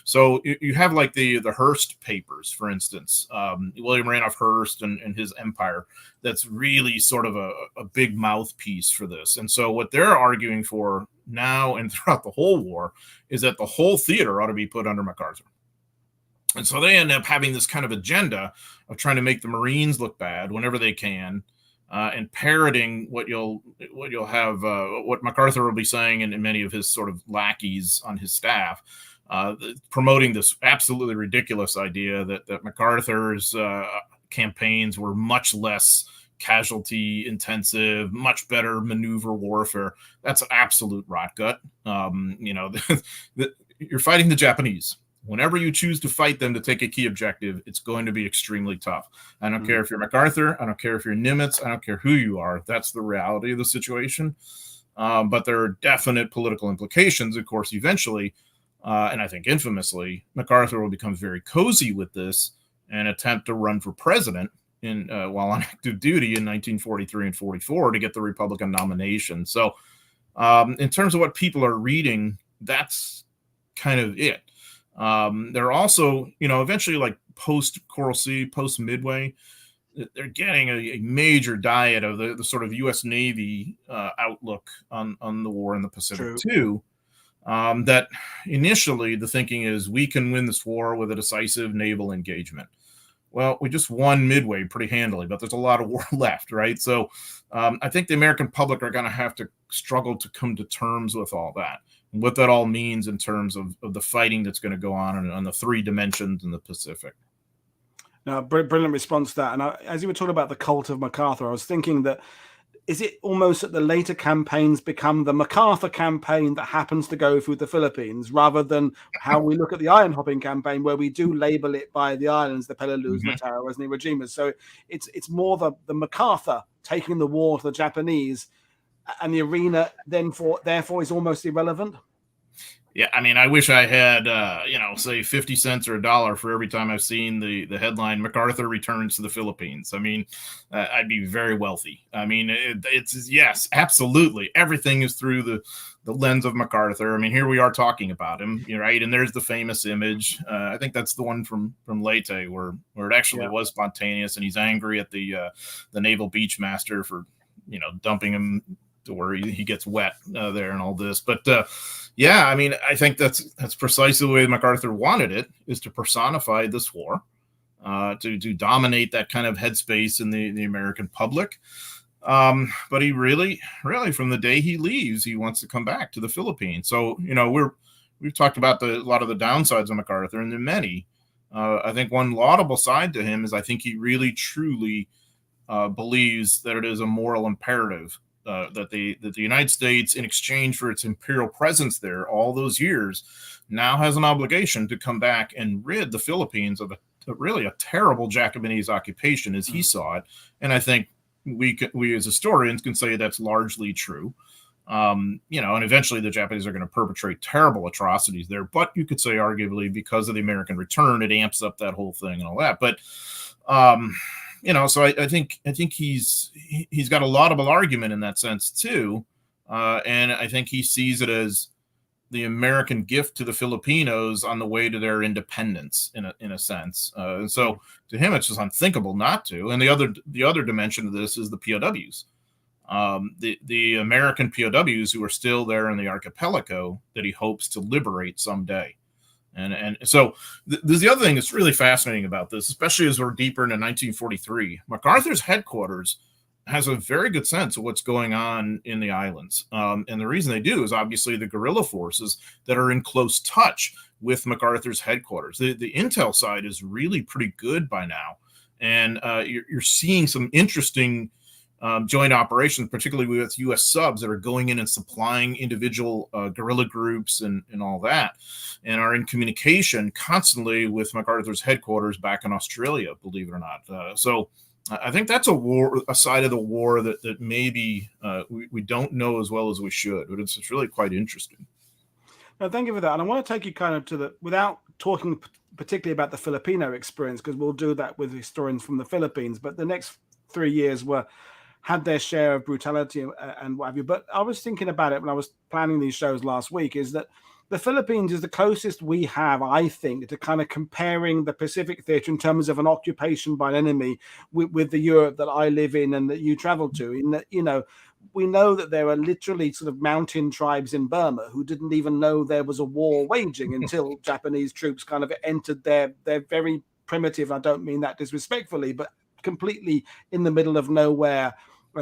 So you have like the Hearst papers, for instance, William Randolph Hearst and his empire. That's really sort of a big mouthpiece for this. And so what they're arguing for now and throughout the whole war is that the whole theater ought to be put under MacArthur. And so they end up having this kind of agenda of trying to make the Marines look bad whenever they can, and parroting what MacArthur will be saying, and many of his sort of lackeys on his staff, promoting this absolutely ridiculous idea that MacArthur's campaigns were much less casualty intensive, much better maneuver warfare. That's an absolute rot gut. You're fighting the Japanese. Whenever you choose to fight them to take a key objective, it's going to be extremely tough. I don't care if you're MacArthur. I don't care if you're Nimitz. I don't care who you are. That's the reality of the situation. But there are definite political implications, of course, eventually. And I think infamously, MacArthur will become very cozy with this and attempt to run for president while on active duty in 1943 and 44 to get the Republican nomination. So in terms of what people are reading, that's kind of it. They're also, eventually like post-Coral Sea, post-Midway, they're getting a major diet of the sort of U.S. Navy outlook on the war in the Pacific too. That initially the thinking is we can win this war with a decisive naval engagement. Well, we just won Midway pretty handily, but there's a lot of war left, right? So I think the American public are going to have to struggle to come to terms with all that, and what that all means in terms of the fighting that's going to go on the three dimensions in the Pacific. Now, brilliant response to that. And as you were talking about the cult of MacArthur, I was thinking that is it almost that the later campaigns become the MacArthur campaign that happens to go through the Philippines, rather than how we look at the island hopping campaign, where we do label it by the islands, the Pelelius, Mataras, and Iwo Jimas. So it's more the MacArthur taking the war to the Japanese, and the arena therefore is almost irrelevant. Yeah, I mean, I wish I had, say 50 cents or $1 for every time I've seen the headline, MacArthur returns to the Philippines. I mean, I'd be very wealthy. I mean, it's yes, absolutely. Everything is through the lens of MacArthur. I mean, here we are talking about him, right? And there's the famous image. I think that's the one from Leyte where it actually was spontaneous, and he's angry at the naval beach master for, dumping him to where he gets wet there and all this. But I mean, I think that's precisely the way MacArthur wanted it, is to personify this war, to dominate that kind of headspace in the American public. But he really, from the day he leaves, he wants to come back to the Philippines. So, we've talked about a lot of the downsides of MacArthur, and there are many. I think one laudable side to him is I think he really truly believes that it is a moral imperative that the United States, in exchange for its imperial presence there all those years, now has an obligation to come back and rid the Philippines of really a terrible Japanese occupation as he saw it. And I think we as historians can say that's largely true. And eventually the Japanese are going to perpetrate terrible atrocities there. But you could say, arguably, because of the American return, it amps up that whole thing and all that. But so I think he's got a laudable argument in that sense too, and I think he sees it as the American gift to the Filipinos on the way to their independence, in a sense. And so to him, it's just unthinkable not to. And the other dimension of this is the POWs. The American POWs who are still there in the archipelago that he hopes to liberate someday. And so there's the other thing that's really fascinating about this, especially as we're deeper into 1943. MacArthur's headquarters has a very good sense of what's going on in the islands. And the reason they do is obviously the guerrilla forces that are in close touch with MacArthur's headquarters. The intel side is really pretty good by now. And you're seeing some interesting joint operations, particularly with U.S. subs that are going in and supplying individual guerrilla groups and all that, and are in communication constantly with MacArthur's headquarters back in Australia, believe it or not. So I think that's a side of the war that maybe we don't know as well as we should, but it's really quite interesting. No, thank you for that. And I want to take you kind of to without talking particularly about the Filipino experience, because we'll do that with historians from the Philippines, but the next 3 years had their share of brutality and what have you. But I was thinking about it when I was planning these shows last week, is that the Philippines is the closest we have, I think, to kind of comparing the Pacific theater in terms of an occupation by an enemy with the Europe that I live in and that you travel to. In that, we know that there are literally sort of mountain tribes in Burma who didn't even know there was a war waging until Japanese troops kind of entered their very primitive, I don't mean that disrespectfully, but completely in the middle of nowhere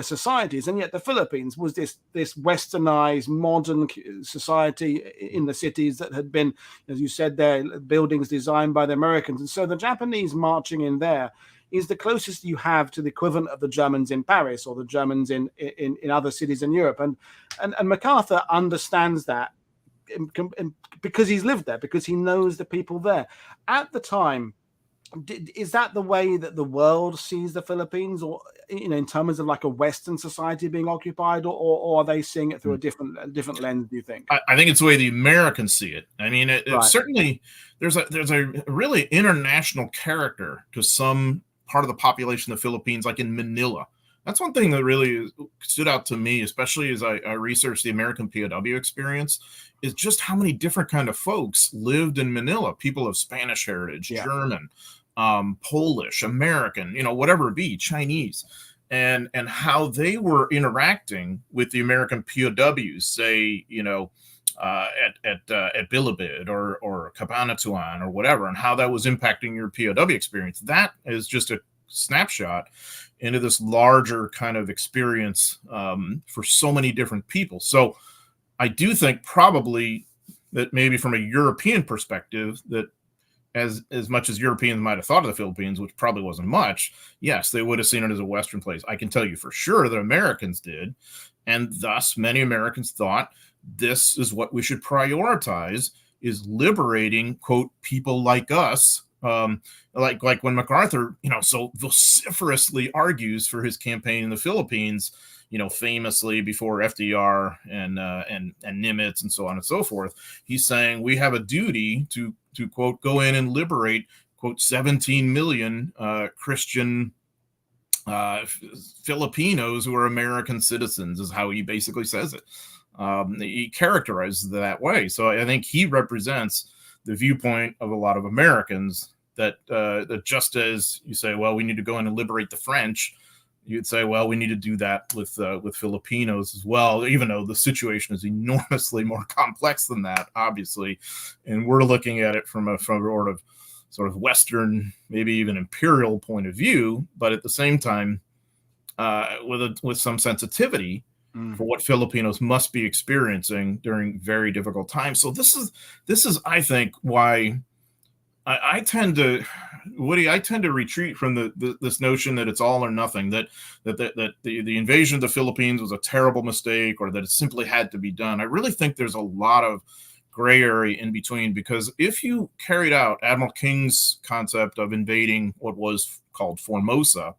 societies. And yet the Philippines was this westernized modern society in the cities that had been, as you said there, buildings designed by the Americans. And so the Japanese marching in there is the closest you have to the equivalent of the Germans in Paris or the Germans in other cities in Europe. And MacArthur understands that because he's lived there, because he knows the people there. At the time, is that the way that the world sees the Philippines, or in terms of like a Western society being occupied, or are they seeing it through a different lens, do you think? I think it's the way the Americans see it. I mean, it certainly there's a really international character to some part of the population of the Philippines, like in Manila. That's one thing that really stood out to me, especially as I researched the American POW experience, is just how many different kind of folks lived in Manila. People of Spanish heritage, German, Polish, American, whatever it be, Chinese, and how they were interacting with the American POWs, say, at Bilibid or Cabanatuan or whatever, and how that was impacting your POW experience. That is just a snapshot into this larger kind of experience for so many different people. So I do think probably that maybe from a European perspective, that as much as Europeans might have thought of the Philippines, which probably wasn't much, yes, they would have seen it as a Western place. I can tell you for sure that Americans did. And thus many Americans thought this is what we should prioritize, is liberating, quote, people like us. Like when MacArthur, so vociferously argues for his campaign in the Philippines, famously before FDR and Nimitz and so on and so forth, he's saying we have a duty to quote, go in and liberate, quote, 17 million Christian Filipinos who are American citizens, is how he basically says it. He characterizes it that way. So I think he represents the viewpoint of a lot of Americans that just as you say, well, we need to go in and liberate the French, you'd say, well, we need to do that with Filipinos as well, even though the situation is enormously more complex than that, obviously. And we're looking at it from a sort of Western, maybe even imperial point of view. But at the same time, with some sensitivity for what Filipinos must be experiencing during very difficult times. So this is I think why I tend to, Woody, I tend to retreat from this notion that it's all or nothing, that the invasion of the Philippines was a terrible mistake, or that it simply had to be done. I really think there's a lot of gray area in between, because if you carried out Admiral King's concept of invading what was called Formosa,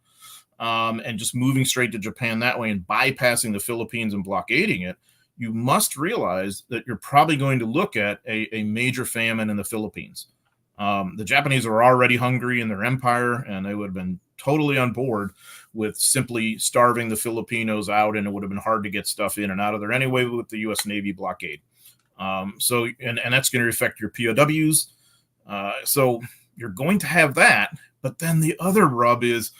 and just moving straight to Japan that way and bypassing the Philippines and blockading it, you must realize that you're probably going to look at a major famine in the Philippines. The Japanese were already hungry in their empire, and they would have been totally on board with simply starving the Filipinos out, and it would have been hard to get stuff in and out of there anyway with the U.S. Navy blockade. So that's going to affect your POWs. So you're going to have that. But then the other rub is,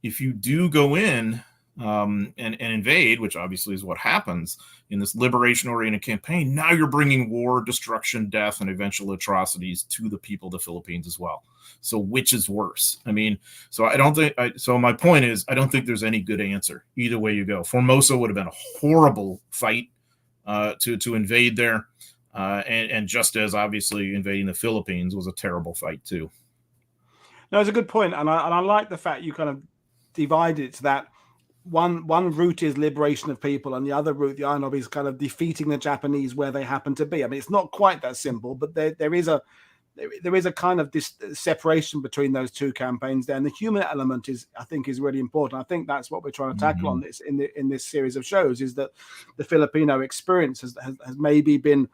if you do go in and invade, which obviously is what happens in this liberation-oriented campaign, now you're bringing war, destruction, death, and eventual atrocities to the people of the Philippines as well. So which is worse? I mean, so I don't think, so my point is, I don't think there's any good answer either way you go. Formosa would have been a horrible fight to invade there. And just as obviously invading the Philippines was a terrible fight too. No, it's a good point. And I like the fact you kind of divided it to that. One route is liberation of people, and the other route, the iron lobby, is kind of defeating the Japanese where they happen to be. I mean, it's not quite that simple, but there is a kind of separation between those two campaigns there. And the human element I think is really important. I think that's what we're trying to tackle on this in this series of shows, is that the Filipino experience has maybe been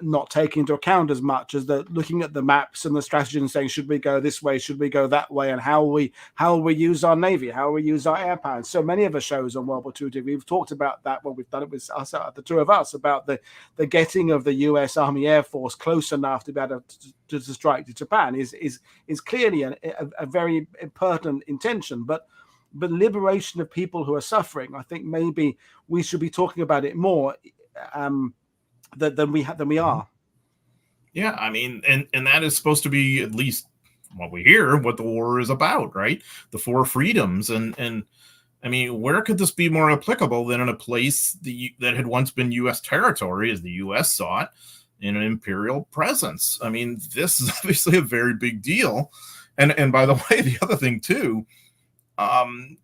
not taking into account as much as looking at the maps and the strategy and saying, should we go this way, should we go that way, and how we use our navy, how we use our air power. And so many of the shows on World War II TV, we've talked about that when we've done it with us, the two of us, about the getting of the U.S. Army Air Force close enough to be able to strike to Japan is clearly a very pertinent intention, but liberation of people who are suffering, I think maybe we should be talking about it more than we are. Yeah, I mean, and that is supposed to be, at least what we hear, what the war is about, right? The four freedoms, and I mean, where could this be more applicable than in a place that had once been U.S. territory, as the U.S. saw it, in an imperial presence? I mean, this is obviously a very big deal, and by the way, the other thing too.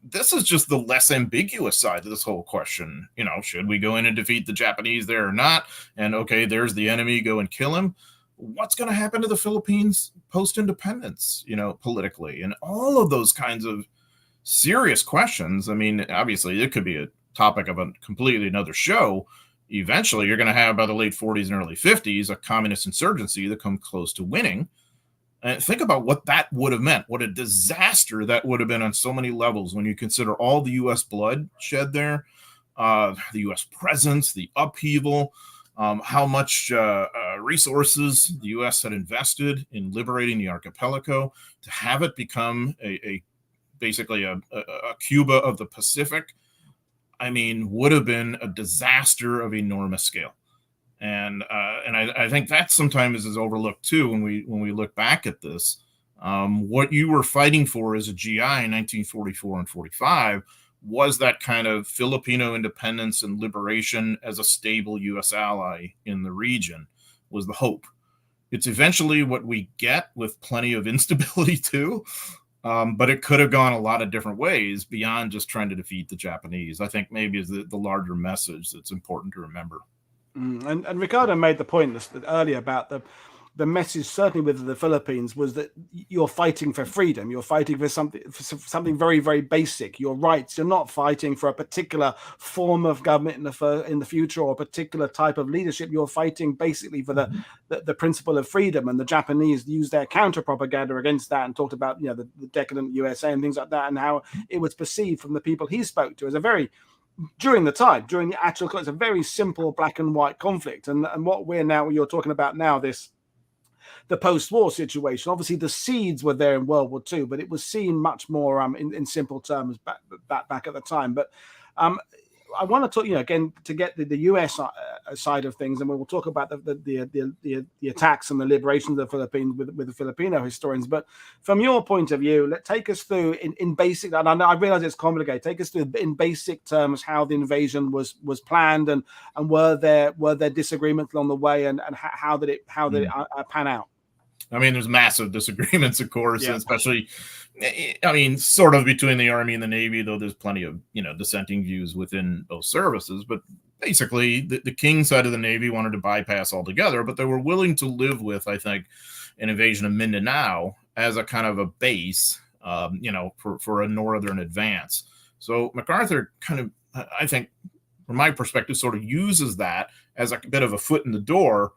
This is just the less ambiguous side of this whole question. You know, should we go in and defeat the Japanese there or not? And okay, there's the enemy, go and kill him. What's going to happen to the Philippines post-independence, you know, politically? And all of those kinds of serious questions. I mean, obviously, it could be a topic of a completely another show. Eventually, you're going to have, by the late 40s and early 50s, a communist insurgency that comes close to winning. And think about what that would have meant, what a disaster that would have been on so many levels when you consider all the U.S. blood shed there, the U.S. presence, the upheaval, how much resources the U.S. had invested in liberating the archipelago, to have it become basically a Cuba of the Pacific. I mean, would have been a disaster of enormous scale. And I think that sometimes is overlooked too when we look back at this. What you were fighting for as a GI in 1944 and 45 was that kind of Filipino independence and liberation as a stable U.S. ally in the region was the hope. It's eventually what we get with plenty of instability too, but it could have gone a lot of different ways beyond just trying to defeat the Japanese. I think maybe is the larger message that's important to remember. And Ricardo made the point earlier about the message, certainly with the Philippines, was that you're fighting for freedom. You're fighting for something very, very basic. Your rights. You're not fighting for a particular form of government in the future, or a particular type of leadership. You're fighting basically for the principle of freedom. And the Japanese used their counter propaganda against that and talked about, you know, the decadent USA and things like that, and how it was perceived from the people he spoke to as a very, during the actual, it's a very simple black and white conflict. And what you're talking about now, the post-war situation, obviously the seeds were there in World War II, but it was seen much more in simple terms back at the time. But I want to talk, again, to get the US side of things, and we will talk about the attacks and the liberation of the Philippines with the Filipino historians. But from your point of view, take us through in basic. And I realize it's complicated. Take us through in basic terms how the invasion was planned, and were there disagreements along the way, and how did it pan out? I mean, there's massive disagreements, of course, especially, I mean, sort of between the Army and the Navy, though there's plenty of, dissenting views within both services. But basically, the King side of the Navy wanted to bypass altogether, but they were willing to live with, I think, an invasion of Mindanao as a kind of a base, for a northern advance. So MacArthur kind of, I think, from my perspective, sort of uses that as a bit of a foot in the door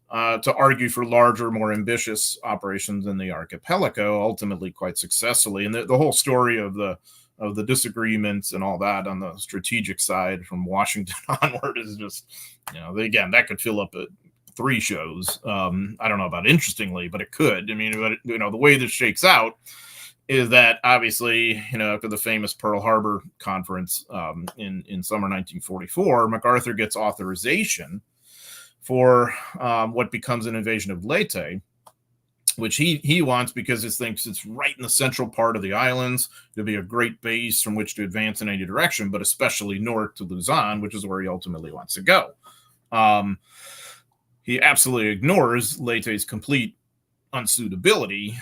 to argue for larger, more ambitious operations in the archipelago, ultimately quite successfully. And the whole story of the disagreements and all that on the strategic side from Washington onward is just, again, that could fill up 3 shows. I don't know about interestingly, but it could. I mean, the way this shakes out is that obviously, after the famous Pearl Harbor conference in summer 1944, MacArthur gets authorization for what becomes an invasion of Leyte, which he wants because he thinks it's right in the central part of the islands. It'll be a great base from which to advance in any direction, but especially north to Luzon, which is where he ultimately wants to go. He absolutely ignores Leyte's complete unsuitability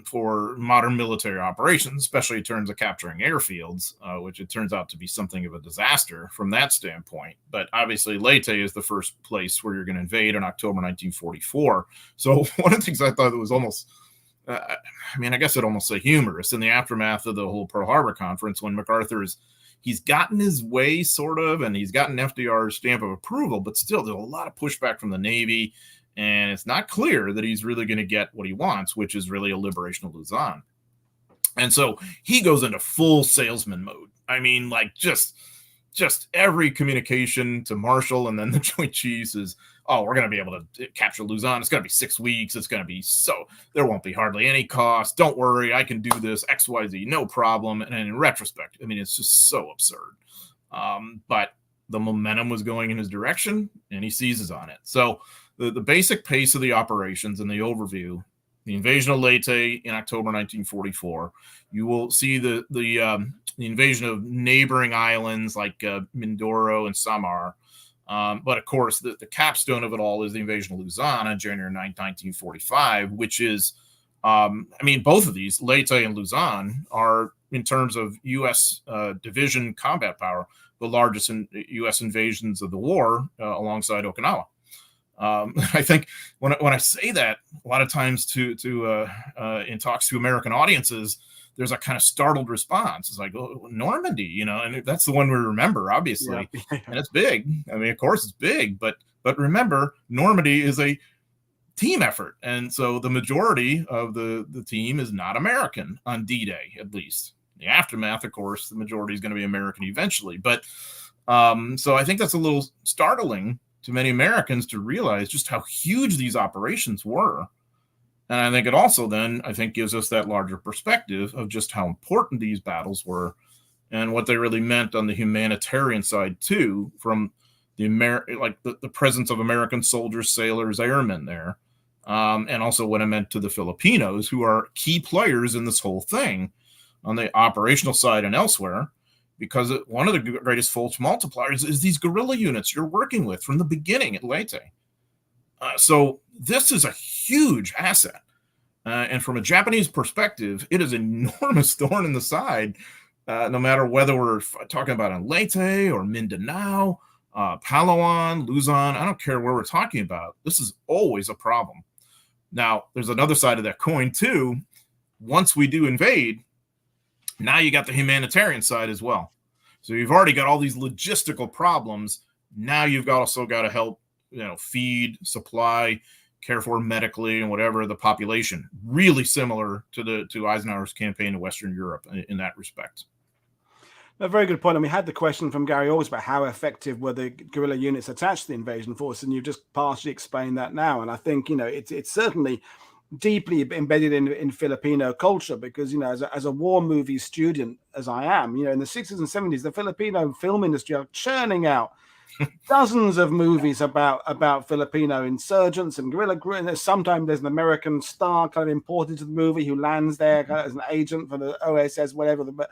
for modern military operations, especially in terms of capturing airfields, which it turns out to be something of a disaster from that standpoint. But obviously, Leyte is the first place where you're going to invade in October 1944. So one of the things I thought that was almost, I guess I'd almost say humorous in the aftermath of the whole Pearl Harbor conference, when MacArthur he's gotten his way sort of, and he's gotten FDR's stamp of approval, but still there's a lot of pushback from the Navy. And it's not clear that he's really going to get what he wants, which is really a liberation of Luzon. And so he goes into full salesman mode. I mean, like just every communication to Marshall and then the Joint Chiefs is, oh, we're going to be able to capture Luzon. It's going to be 6 weeks. It's going to be there won't be hardly any cost. Don't worry. I can do this, XYZ, no problem. And in retrospect, I mean, it's just so absurd. But the momentum was going in his direction and he seizes on it. So the basic pace of the operations and the overview, the invasion of Leyte in October 1944, you will see the invasion of neighboring islands like Mindoro and Samar. But of course, the capstone of it all is the invasion of Luzon on January 9, 1945, which is, both of these, Leyte and Luzon, are, in terms of U.S. division combat power, the largest U.S. invasions of the war alongside Okinawa. I think when I say that, a lot of times in talks to American audiences, there's a kind of startled response. It's like, oh, Normandy, and that's the one we remember, obviously. Yeah. And it's big. I mean, of course it's big, but remember, Normandy is a team effort. And so the majority of the team is not American on D-Day, at least. In the aftermath, of course, the majority is going to be American eventually. But so I think that's a little startling to many Americans to realize just how huge these operations were. And I think it also then, gives us that larger perspective of just how important these battles were and what they really meant on the humanitarian side too, from the presence of American soldiers, sailors, airmen there. And also what it meant to the Filipinos, who are key players in this whole thing on the operational side and elsewhere. Because one of the greatest force multipliers is these guerrilla units you're working with from the beginning at Leyte. So this is a huge asset. And from a Japanese perspective, it is an enormous thorn in the side, no matter whether we're talking about in Leyte or Mindanao, Palawan, Luzon. I don't care where we're talking about. This is always a problem. Now, there's another side of that coin, too. Once we do invade, now you got the humanitarian side as well. So you've already got all these logistical problems. Now you've also got to help, feed, supply, care for medically and whatever the population. Really similar to Eisenhower's campaign in Western Europe in that respect. A very good point. And we had the question from Gary always about how effective were the guerrilla units attached to the invasion force, and you've just partially explained that now. And I think it's certainly deeply embedded in Filipino culture because, as a war movie student, as I am, in the 60s and 70s, the Filipino film industry are churning out dozens of movies about Filipino insurgents and guerrilla groups. Sometimes there's an American star kind of imported to the movie who lands there kind of as an agent for the OSS, whatever. But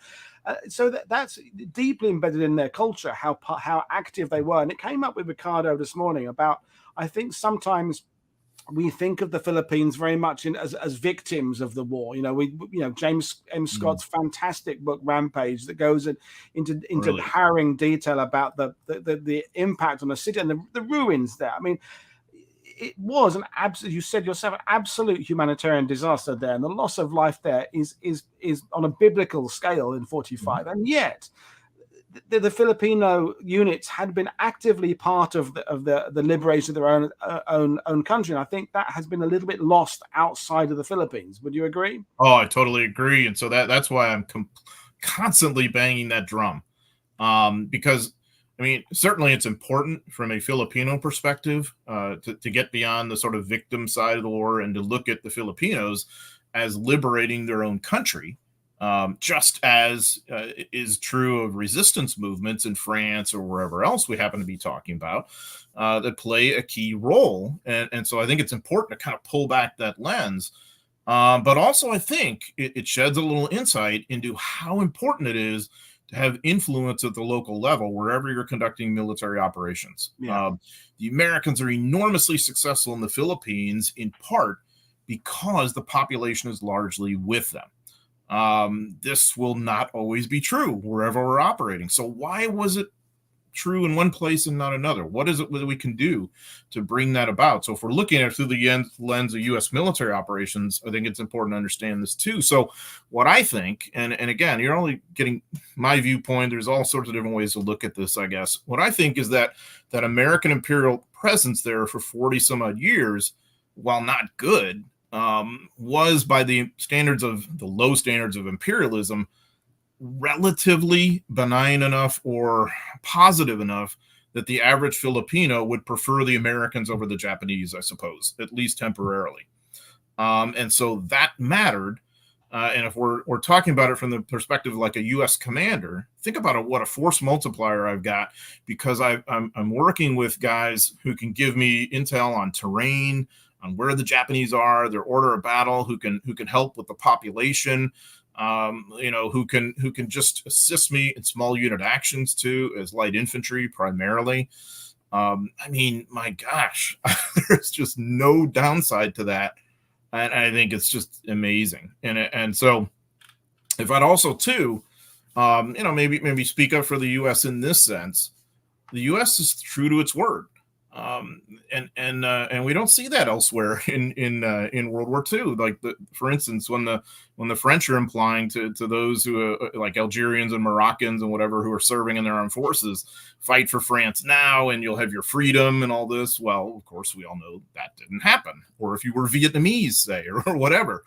so that's deeply embedded in their culture, how active they were. And it came up with Ricardo this morning about, I think sometimes we think of the Philippines very much as victims of the war. James M. Scott's fantastic book Rampage that goes into Really? harrowing detail about the impact on the city and the ruins there. I mean, it was an absolute, you said yourself, an absolute humanitarian disaster there, and the loss of life there is on a biblical scale in 45, and yet the Filipino units had been actively part of the liberation of their own country, and I think that has been a little bit lost outside of the Philippines. Would you agree? Oh, I totally agree, and so that's why I'm constantly banging that drum, because I mean, certainly it's important from a Filipino perspective to get beyond the sort of victim side of the war and to look at the Filipinos as liberating their own country. Just as is true of resistance movements in France or wherever else we happen to be talking about, that play a key role. And so I think it's important to kind of pull back that lens. But also I think it sheds a little insight into how important it is to have influence at the local level wherever you're conducting military operations. Yeah. The Americans are enormously successful in the Philippines, in part because the population is largely with them. This will not always be true wherever we're operating. So why was it true in one place and not another? What is it that we can do to bring that about? So if we're looking at it through the lens of U.S. military operations, I think it's important to understand this too. So what I think, and again, you're only getting my viewpoint. There's all sorts of different ways to look at this, I guess. What I think is that American imperial presence there for 40 some odd years, while not good, was by the low standards of imperialism, relatively benign enough or positive enough that the average Filipino would prefer the Americans over the Japanese, I suppose, at least temporarily. And so that mattered. And if we're talking about it from the perspective of like a U.S. commander, think about it, what a force multiplier I've got, because I'm working with guys who can give me intel on terrain, on where the Japanese are, their order of battle, who can help with the population, who can just assist me in small unit actions too, as light infantry primarily. I mean, my gosh, there's just no downside to that, and I think it's just amazing. And so, if I'd also too, maybe speak up for the U.S. in this sense, the U.S. is true to its word. And we don't see that elsewhere in World War II. Like for instance, when the French are implying to those who like Algerians and Moroccans and whatever who are serving in their armed forces, fight for France now and you'll have your freedom and all this. Well, of course, we all know that didn't happen. Or if you were Vietnamese, say, or whatever,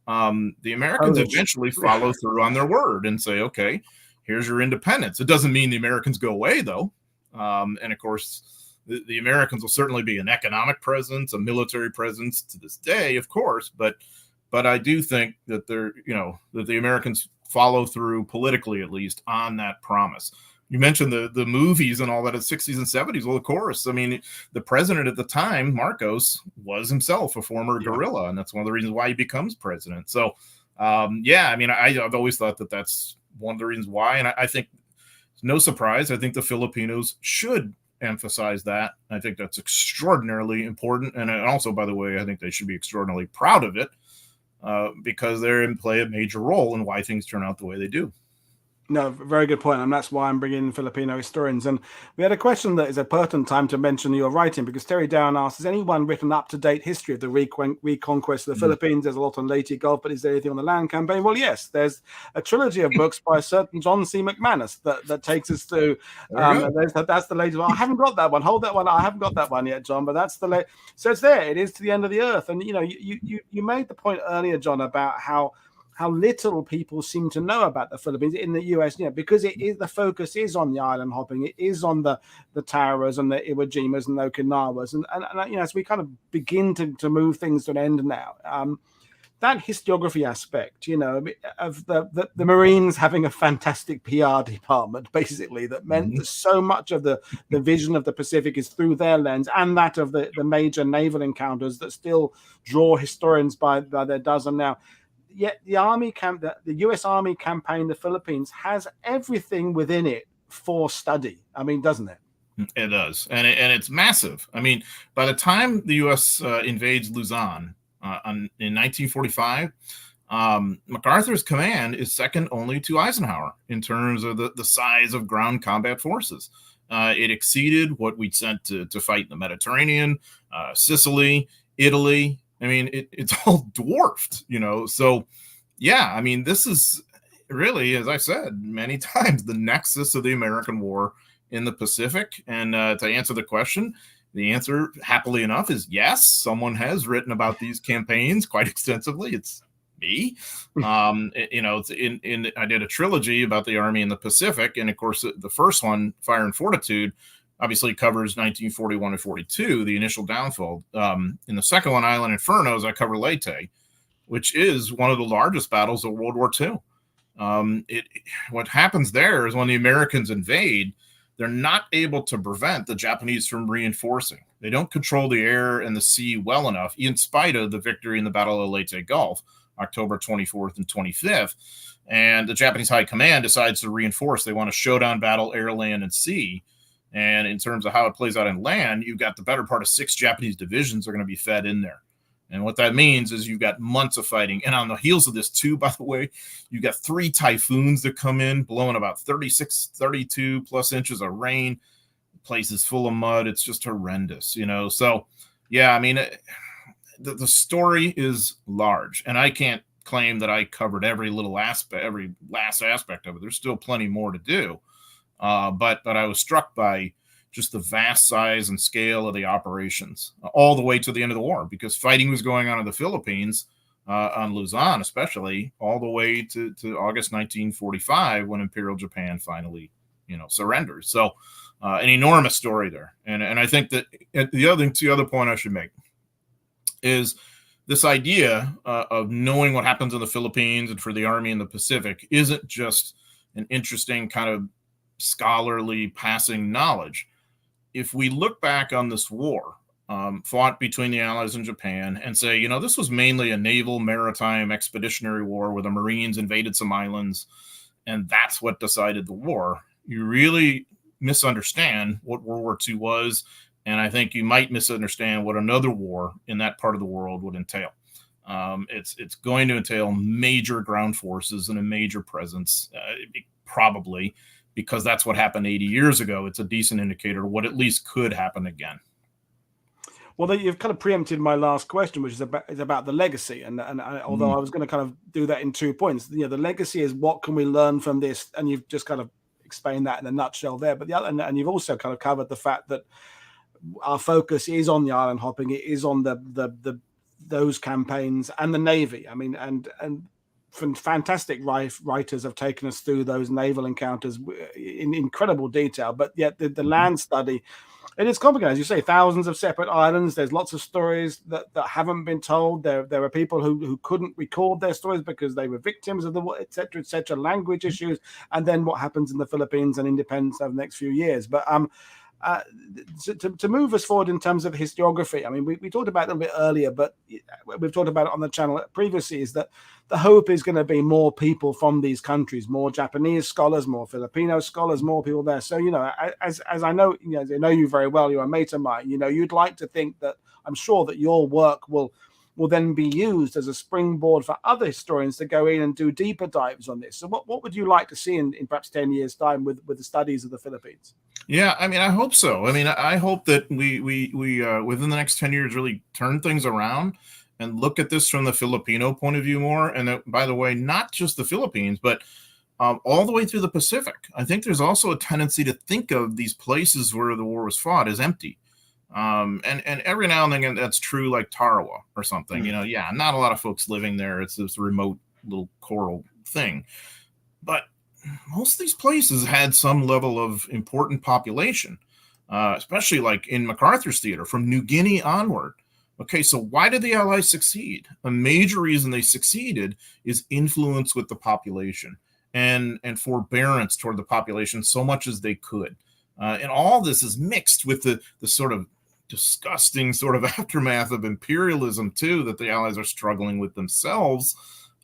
the Americans eventually follow through on their word and say, okay, here's your independence. It doesn't mean the Americans go away though. And of course, the Americans will certainly be an economic presence, a military presence to this day, of course, but I do think that that the Americans follow through politically, at least, on that promise. You mentioned the movies and all that in the 60s and 70s. Well, of course, I mean, the president at the time, Marcos, was himself a former guerrilla, and that's one of the reasons why he becomes president. So, I mean, I've always thought that that's one of the reasons why, and I think it's no surprise. I think the Filipinos should emphasize that. I think that's extraordinarily important, and also, by the way, I think they should be extraordinarily proud of it because they play a major role in why things turn out the way they do. No, very good point, and that's why I'm bringing in Filipino historians. And we had a question that is a pertinent time to mention your writing, because Terry Down asks, has anyone written up-to-date history of the reconquest of the Philippines? There's a lot on Leyte Gulf, but is there anything on the land campaign? Well, yes, there's a trilogy of books by a certain John C. McManus that takes us through. That's the latest one. I haven't got that one. Hold that one. I haven't got that one yet, John, but that's the latest. So it's there. It is to the end of the earth. And, you made the point earlier, John, about how little people seem to know about the Philippines in the US, because the focus is on the island hopping, it is on the Tauras and the Iwo Jimas and the Okinawas, and as we kind of begin to move things to an end now, that historiography aspect, of the Marines having a fantastic PR department, basically, that meant that so much of the vision of the Pacific is through their lens, and that of the major naval encounters that still draw historians by their dozen now. Yet the U.S. Army campaign, the Philippines, has everything within it for study. I mean, doesn't it? It does, and it's massive. I mean, by the time the U.S. Invades Luzon in 1945, MacArthur's command is second only to Eisenhower in terms of the size of ground combat forces. It exceeded what we'd sent to fight in the Mediterranean, Sicily, Italy. I mean, it's all dwarfed, So, yeah, I mean, this is really, as I said many times, the nexus of the American war in the Pacific. And to answer the question, the answer, happily enough, is yes. Someone has written about these campaigns quite extensively. It's me. I did a trilogy about the Army in the Pacific, and of course, the first one, Fire and Fortitude, obviously covers 1941 and 42, the initial downfall. In the second one, Island Infernos, I cover Leyte, which is one of the largest battles of World War II. What happens there is when the Americans invade, they're not able to prevent the Japanese from reinforcing. They don't control the air and the sea well enough, in spite of the victory in the Battle of Leyte Gulf, October 24th and 25th. And the Japanese High Command decides to reinforce. They want a showdown battle, air, land, and sea. And in terms of how it plays out in land, you've got the better part of 6 Japanese divisions are going to be fed in there. And what that means is you've got months of fighting. And on the heels of this, too, by the way, you've got 3 typhoons that come in, blowing about 36, 32 plus inches of rain. The place is full of mud. It's just horrendous, So, yeah, I mean, the story is large. And I can't claim that I covered every little aspect, every last aspect of it. There's still plenty more to do. But I was struck by just the vast size and scale of the operations all the way to the end of the war, because fighting was going on in the Philippines, on Luzon especially, all the way to August 1945, when Imperial Japan finally, surrenders. So an enormous story there. And I think that the other point I should make is this idea of knowing what happens in the Philippines and for the Army in the Pacific isn't just an interesting kind of scholarly passing knowledge. If we look back on this war fought between the Allies and Japan and say, this was mainly a naval, maritime, expeditionary war where the Marines invaded some islands, and that's what decided the war, you really misunderstand what World War II was, and I think you might misunderstand what another war in that part of the world would entail. It's going to entail major ground forces and a major presence, probably, because that's what happened 80 years ago. It's a decent indicator of what at least could happen again. Well, you've kind of preempted my last question, which is about the legacy. And although I was going to kind of do that in 2 points, the legacy is what can we learn from this? And you've just kind of explained that in a nutshell there. But and you've also kind of covered the fact that our focus is on the island hopping. It is on those campaigns and the Navy. I mean, and fantastic writers have taken us through those naval encounters in incredible detail, but yet the land study, it is complicated. As you say, thousands of separate islands. There's lots of stories that haven't been told. There are people who couldn't record their stories because they were victims of the war, et cetera, language issues, and then what happens in the Philippines and independence over the next few years. But to move us forward in terms of historiography, I mean, we talked about it a little bit earlier, but we've talked about it on the channel previously, is that the hope is going to be more people from these countries, more Japanese scholars, more Filipino scholars, more people there. So, as I know, I know you very well, you're a mate of mine, you'd like to think that, I'm sure that your work will then be used as a springboard for other historians to go in and do deeper dives on this. So what would you like to see in perhaps 10 years' time with the studies of the Philippines? Yeah, I mean, I hope so. I mean, I hope that we within the next 10 years really turn things around and look at this from the Filipino point of view more. And that, by the way, not just the Philippines, but all the way through the Pacific. I think there's also a tendency to think of these places where the war was fought as empty. And every now and then that's true, like Tarawa or something, not a lot of folks living there. It's this remote little coral thing, but most of these places had some level of important population, especially like in MacArthur's theater from New Guinea onward. Okay, so why did the Allies succeed? A major reason they succeeded is influence with the population and forbearance toward the population so much as they could. And all this is mixed with the sort of disgusting sort of aftermath of imperialism, too, that the Allies are struggling with themselves.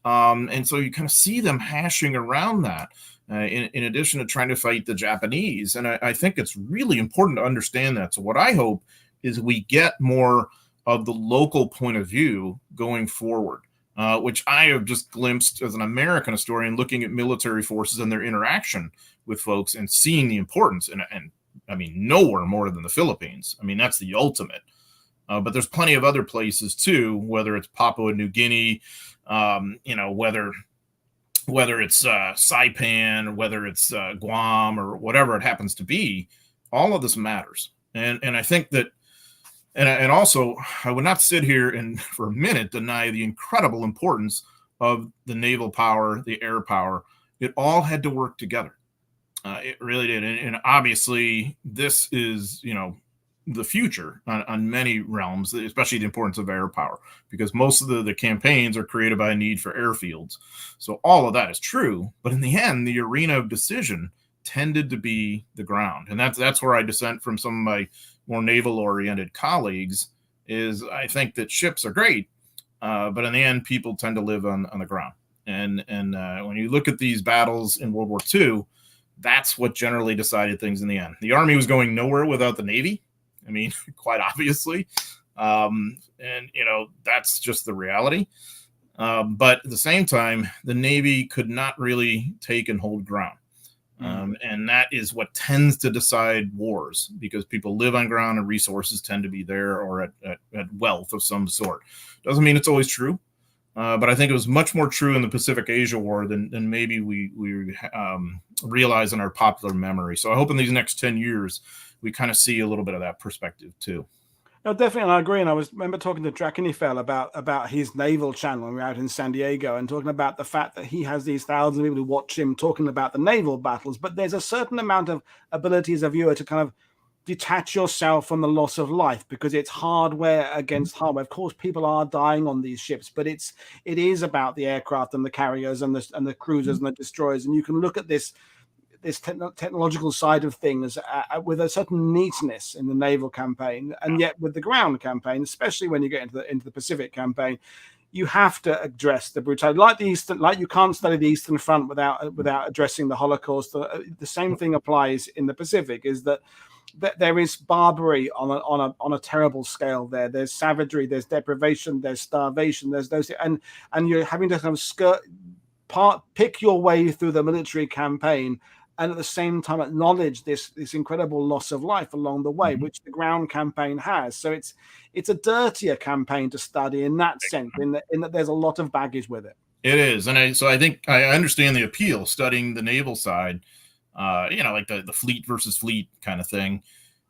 And so you kind of see them hashing around that. In addition to trying to fight the Japanese. And I think it's really important to understand that. So what I hope is we get more of the local point of view going forward, which I have just glimpsed as an American historian looking at military forces and their interaction with folks and seeing the importance. And I mean, nowhere more than the Philippines. I mean, that's the ultimate. But there's plenty of other places too, whether it's Papua New Guinea, whether it's Saipan or whether it's Guam or whatever it happens to be, all of this matters. And I think that, and also I would not sit here and for a minute deny the incredible importance of the naval power, the air power. It all had to work together. It really did. And obviously this is, the future on many realms, especially the importance of air power, because most of the campaigns are created by a need for airfields. So all of that is true. But in the end, the arena of decision tended to be the ground. And that's where I dissent from some of my more naval-oriented colleagues, is I think that ships are great, but in the end, people tend to live on the ground. And when you look at these battles in World War II, that's what generally decided things in the end. The Army was going nowhere without the Navy. I mean, quite obviously. That's just the reality. But at the same time, the Navy could not really take and hold ground. And that is what tends to decide wars, because people live on ground and resources tend to be there, or at wealth of some sort. Doesn't mean it's always true. But I think it was much more true in the Pacific Asia War than maybe we realize in our popular memory. So I hope in these next 10 years, we kind of see a little bit of that perspective too. No, definitely, and I agree. And I remember talking to Drakenifel about his naval channel when we were out in San Diego, and talking about the fact that he has these thousands of people who watch him talking about the naval battles. But there's a certain amount of ability as a viewer to kind of detach yourself from the loss of life, because it's hardware against hardware. Of course, people are dying on these ships, but it is about the aircraft and the carriers and the cruisers and the destroyers. And you can look at this technological side of things with a certain neatness in the naval campaign, and yet with the ground campaign, especially when you get into the Pacific campaign, you have to address the brutality. Like you can't study the Eastern Front without addressing the Holocaust. The same thing applies in the Pacific, is that there is barbarity on a terrible scale there. There's savagery, there's deprivation, there's starvation, there's those, and you're having to kind of pick your way through the military campaign, and at the same time acknowledge this incredible loss of life along the way, which the ground campaign has. So it's a dirtier campaign to study in that sense, in that there's a lot of baggage with it. It is, and I think I understand the appeal studying the naval side, like the fleet versus fleet kind of thing,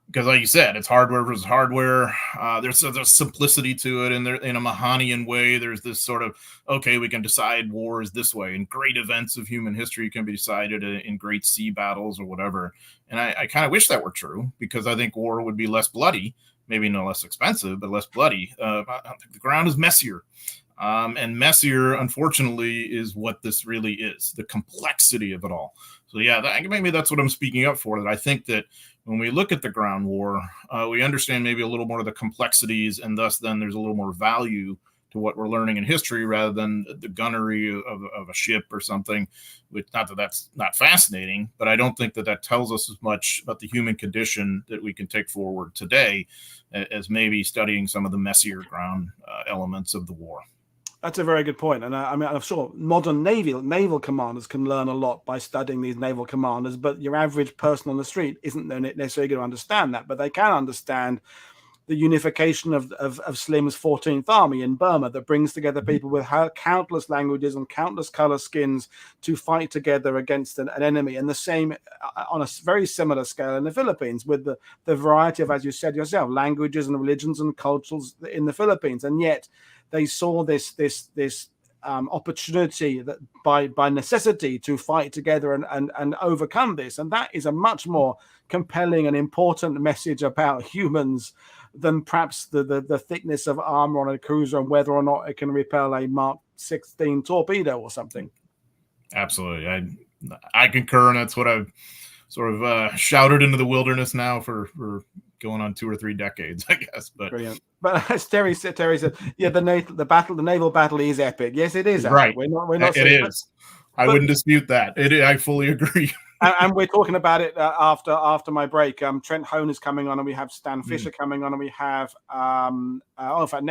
because like you said, it's hardware versus hardware. There's simplicity to it, and there, in a Mahanian way, there's this sort of, okay, we can decide wars this way, and great events of human history can be decided in great sea battles or whatever. And I kind of wish that were true, because I think war would be less bloody, maybe no less expensive, but less bloody. The ground is messier. And messier, unfortunately, is what this really is, the complexity of it all. So yeah, maybe that's what I'm speaking up for, that I think that when we look at the ground war, we understand maybe a little more of the complexities, and thus then there's a little more value to what we're learning in history, rather than the gunnery of a ship or something. Which, not that that's not fascinating, but I don't think that tells us as much about the human condition that we can take forward today as maybe studying some of the messier ground elements of the war. That's a very good point. And I mean, I'm sure modern naval commanders can learn a lot by studying these naval commanders, but your average person on the street isn't necessarily going to understand that, but they can understand the unification of Slim's 14th Army in Burma, that brings together people with countless languages and countless color skins to fight together against an enemy. And the same on a very similar scale in the Philippines, with the variety of, as you said yourself, languages and religions and cultures in the Philippines. And yet they saw this opportunity that by necessity to fight together and overcome this. And that is a much more compelling and important message about humans than perhaps the thickness of armor on a cruiser and whether or not it can repel a Mark 16 torpedo or something. Absolutely. I concur, and that's what I've sort of shouted into the wilderness now for going on 2 or 3 decades, I guess. But brilliant. But as Terry said, yeah, the naval battle is epic. Yes, it is. Right. We're not. It is. I wouldn't dispute that. I fully agree. And we're talking about it after my break. Trent Hone is coming on, and we have Stan Fisher coming on, and we have in fact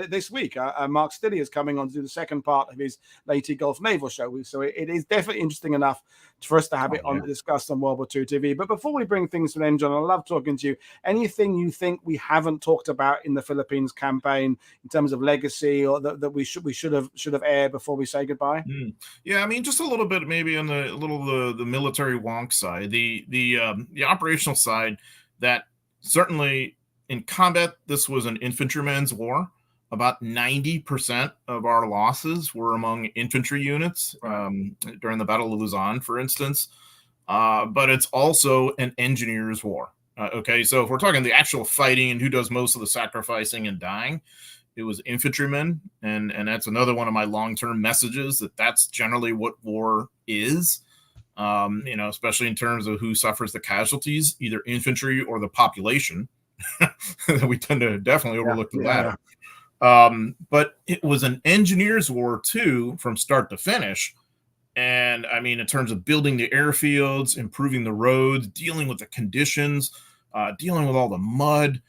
this week Mark Stilley is coming on to do the second part of his Leyte Gulf Naval Show. So it is definitely interesting enough for us to have it discussed on World War II TV. But before we bring things to an end, John, I love talking to you. Anything you think we haven't talked about in the Philippines campaign in terms of legacy, or that we should have aired before we say goodbye? Yeah, I mean, just a little bit maybe on the military wonk side, the operational side, that certainly in combat this was an infantryman's war. About 90% of our losses were among infantry units during the Battle of Luzon, for instance. But it's also an engineer's war. Okay, so if we're talking the actual fighting and who does most of the sacrificing and dying, it was infantrymen, and that's another one of my long-term messages, that's generally what war is. Especially in terms of who suffers the casualties, either infantry or the population. We tend to definitely overlook the latter. But it was an engineer's war too, from start to finish. And I mean, in terms of building the airfields, improving the roads, dealing with the conditions, dealing with all the mud,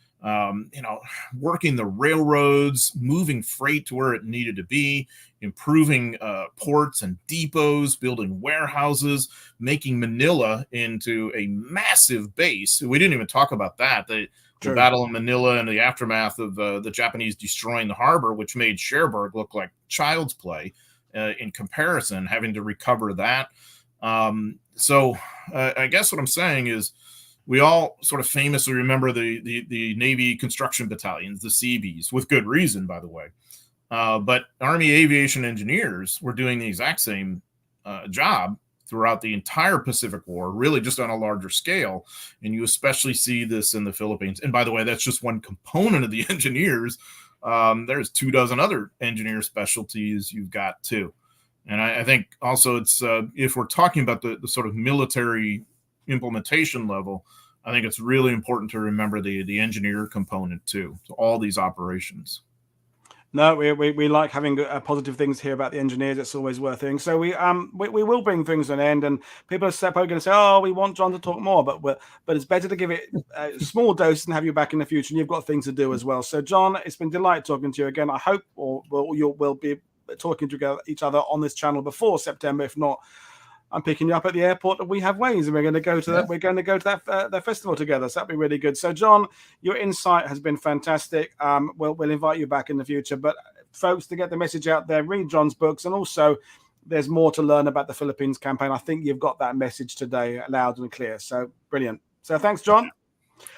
working the railroads, moving freight to where it needed to be, improving ports and depots, building warehouses, making Manila into a massive base. We didn't even talk about that. The battle in Manila and the aftermath of the Japanese destroying the harbor, which made Cherbourg look like child's play in comparison, having to recover that. So I guess what I'm saying is, we all sort of famously remember the Navy construction battalions, the Seabees, with good reason, by the way. But Army aviation engineers were doing the exact same job throughout the entire Pacific War, really just on a larger scale. And you especially see this in the Philippines. And by the way, that's just one component of the engineers. There's 24 other engineer specialties you've got too. And I think also it's, if we're talking about the sort of military implementation level, I think it's really important to remember the engineer component too, to all these operations. No, we like having positive things here about the engineers. It's always worth hearing. So we will bring things to an end, and people are probably going to say, "Oh, we want John to talk more," but it's better to give it a small dose and have you back in the future. And you've got things to do as well. So, John, it's been a delight talking to you again. I hope we'll be talking to each other on this channel before September. If not, I'm picking you up at the airport at WWII, and we're going to go to that. We're going to go to that festival together. So that'd be really good. So, John, your insight has been fantastic. We'll invite you back in the future. But folks, to get the message out there, read John's books, and also there's more to learn about the Philippines campaign. I think you've got that message today, loud and clear. So brilliant. So thanks, John.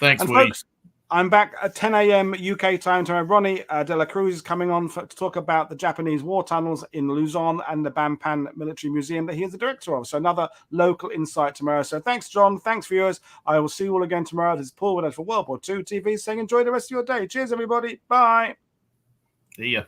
Thanks, and Woody. Folks, I'm back at 10 a.m. UK time tomorrow. Ronnie De La Cruz is coming on to talk about the Japanese war tunnels in Luzon and the Bampan Military Museum that he is the director of. So another local insight tomorrow. So thanks, John. Thanks, viewers. I will see you all again tomorrow. This is Paul Woodadge for World War II TV saying enjoy the rest of your day. Cheers, everybody. Bye. See ya.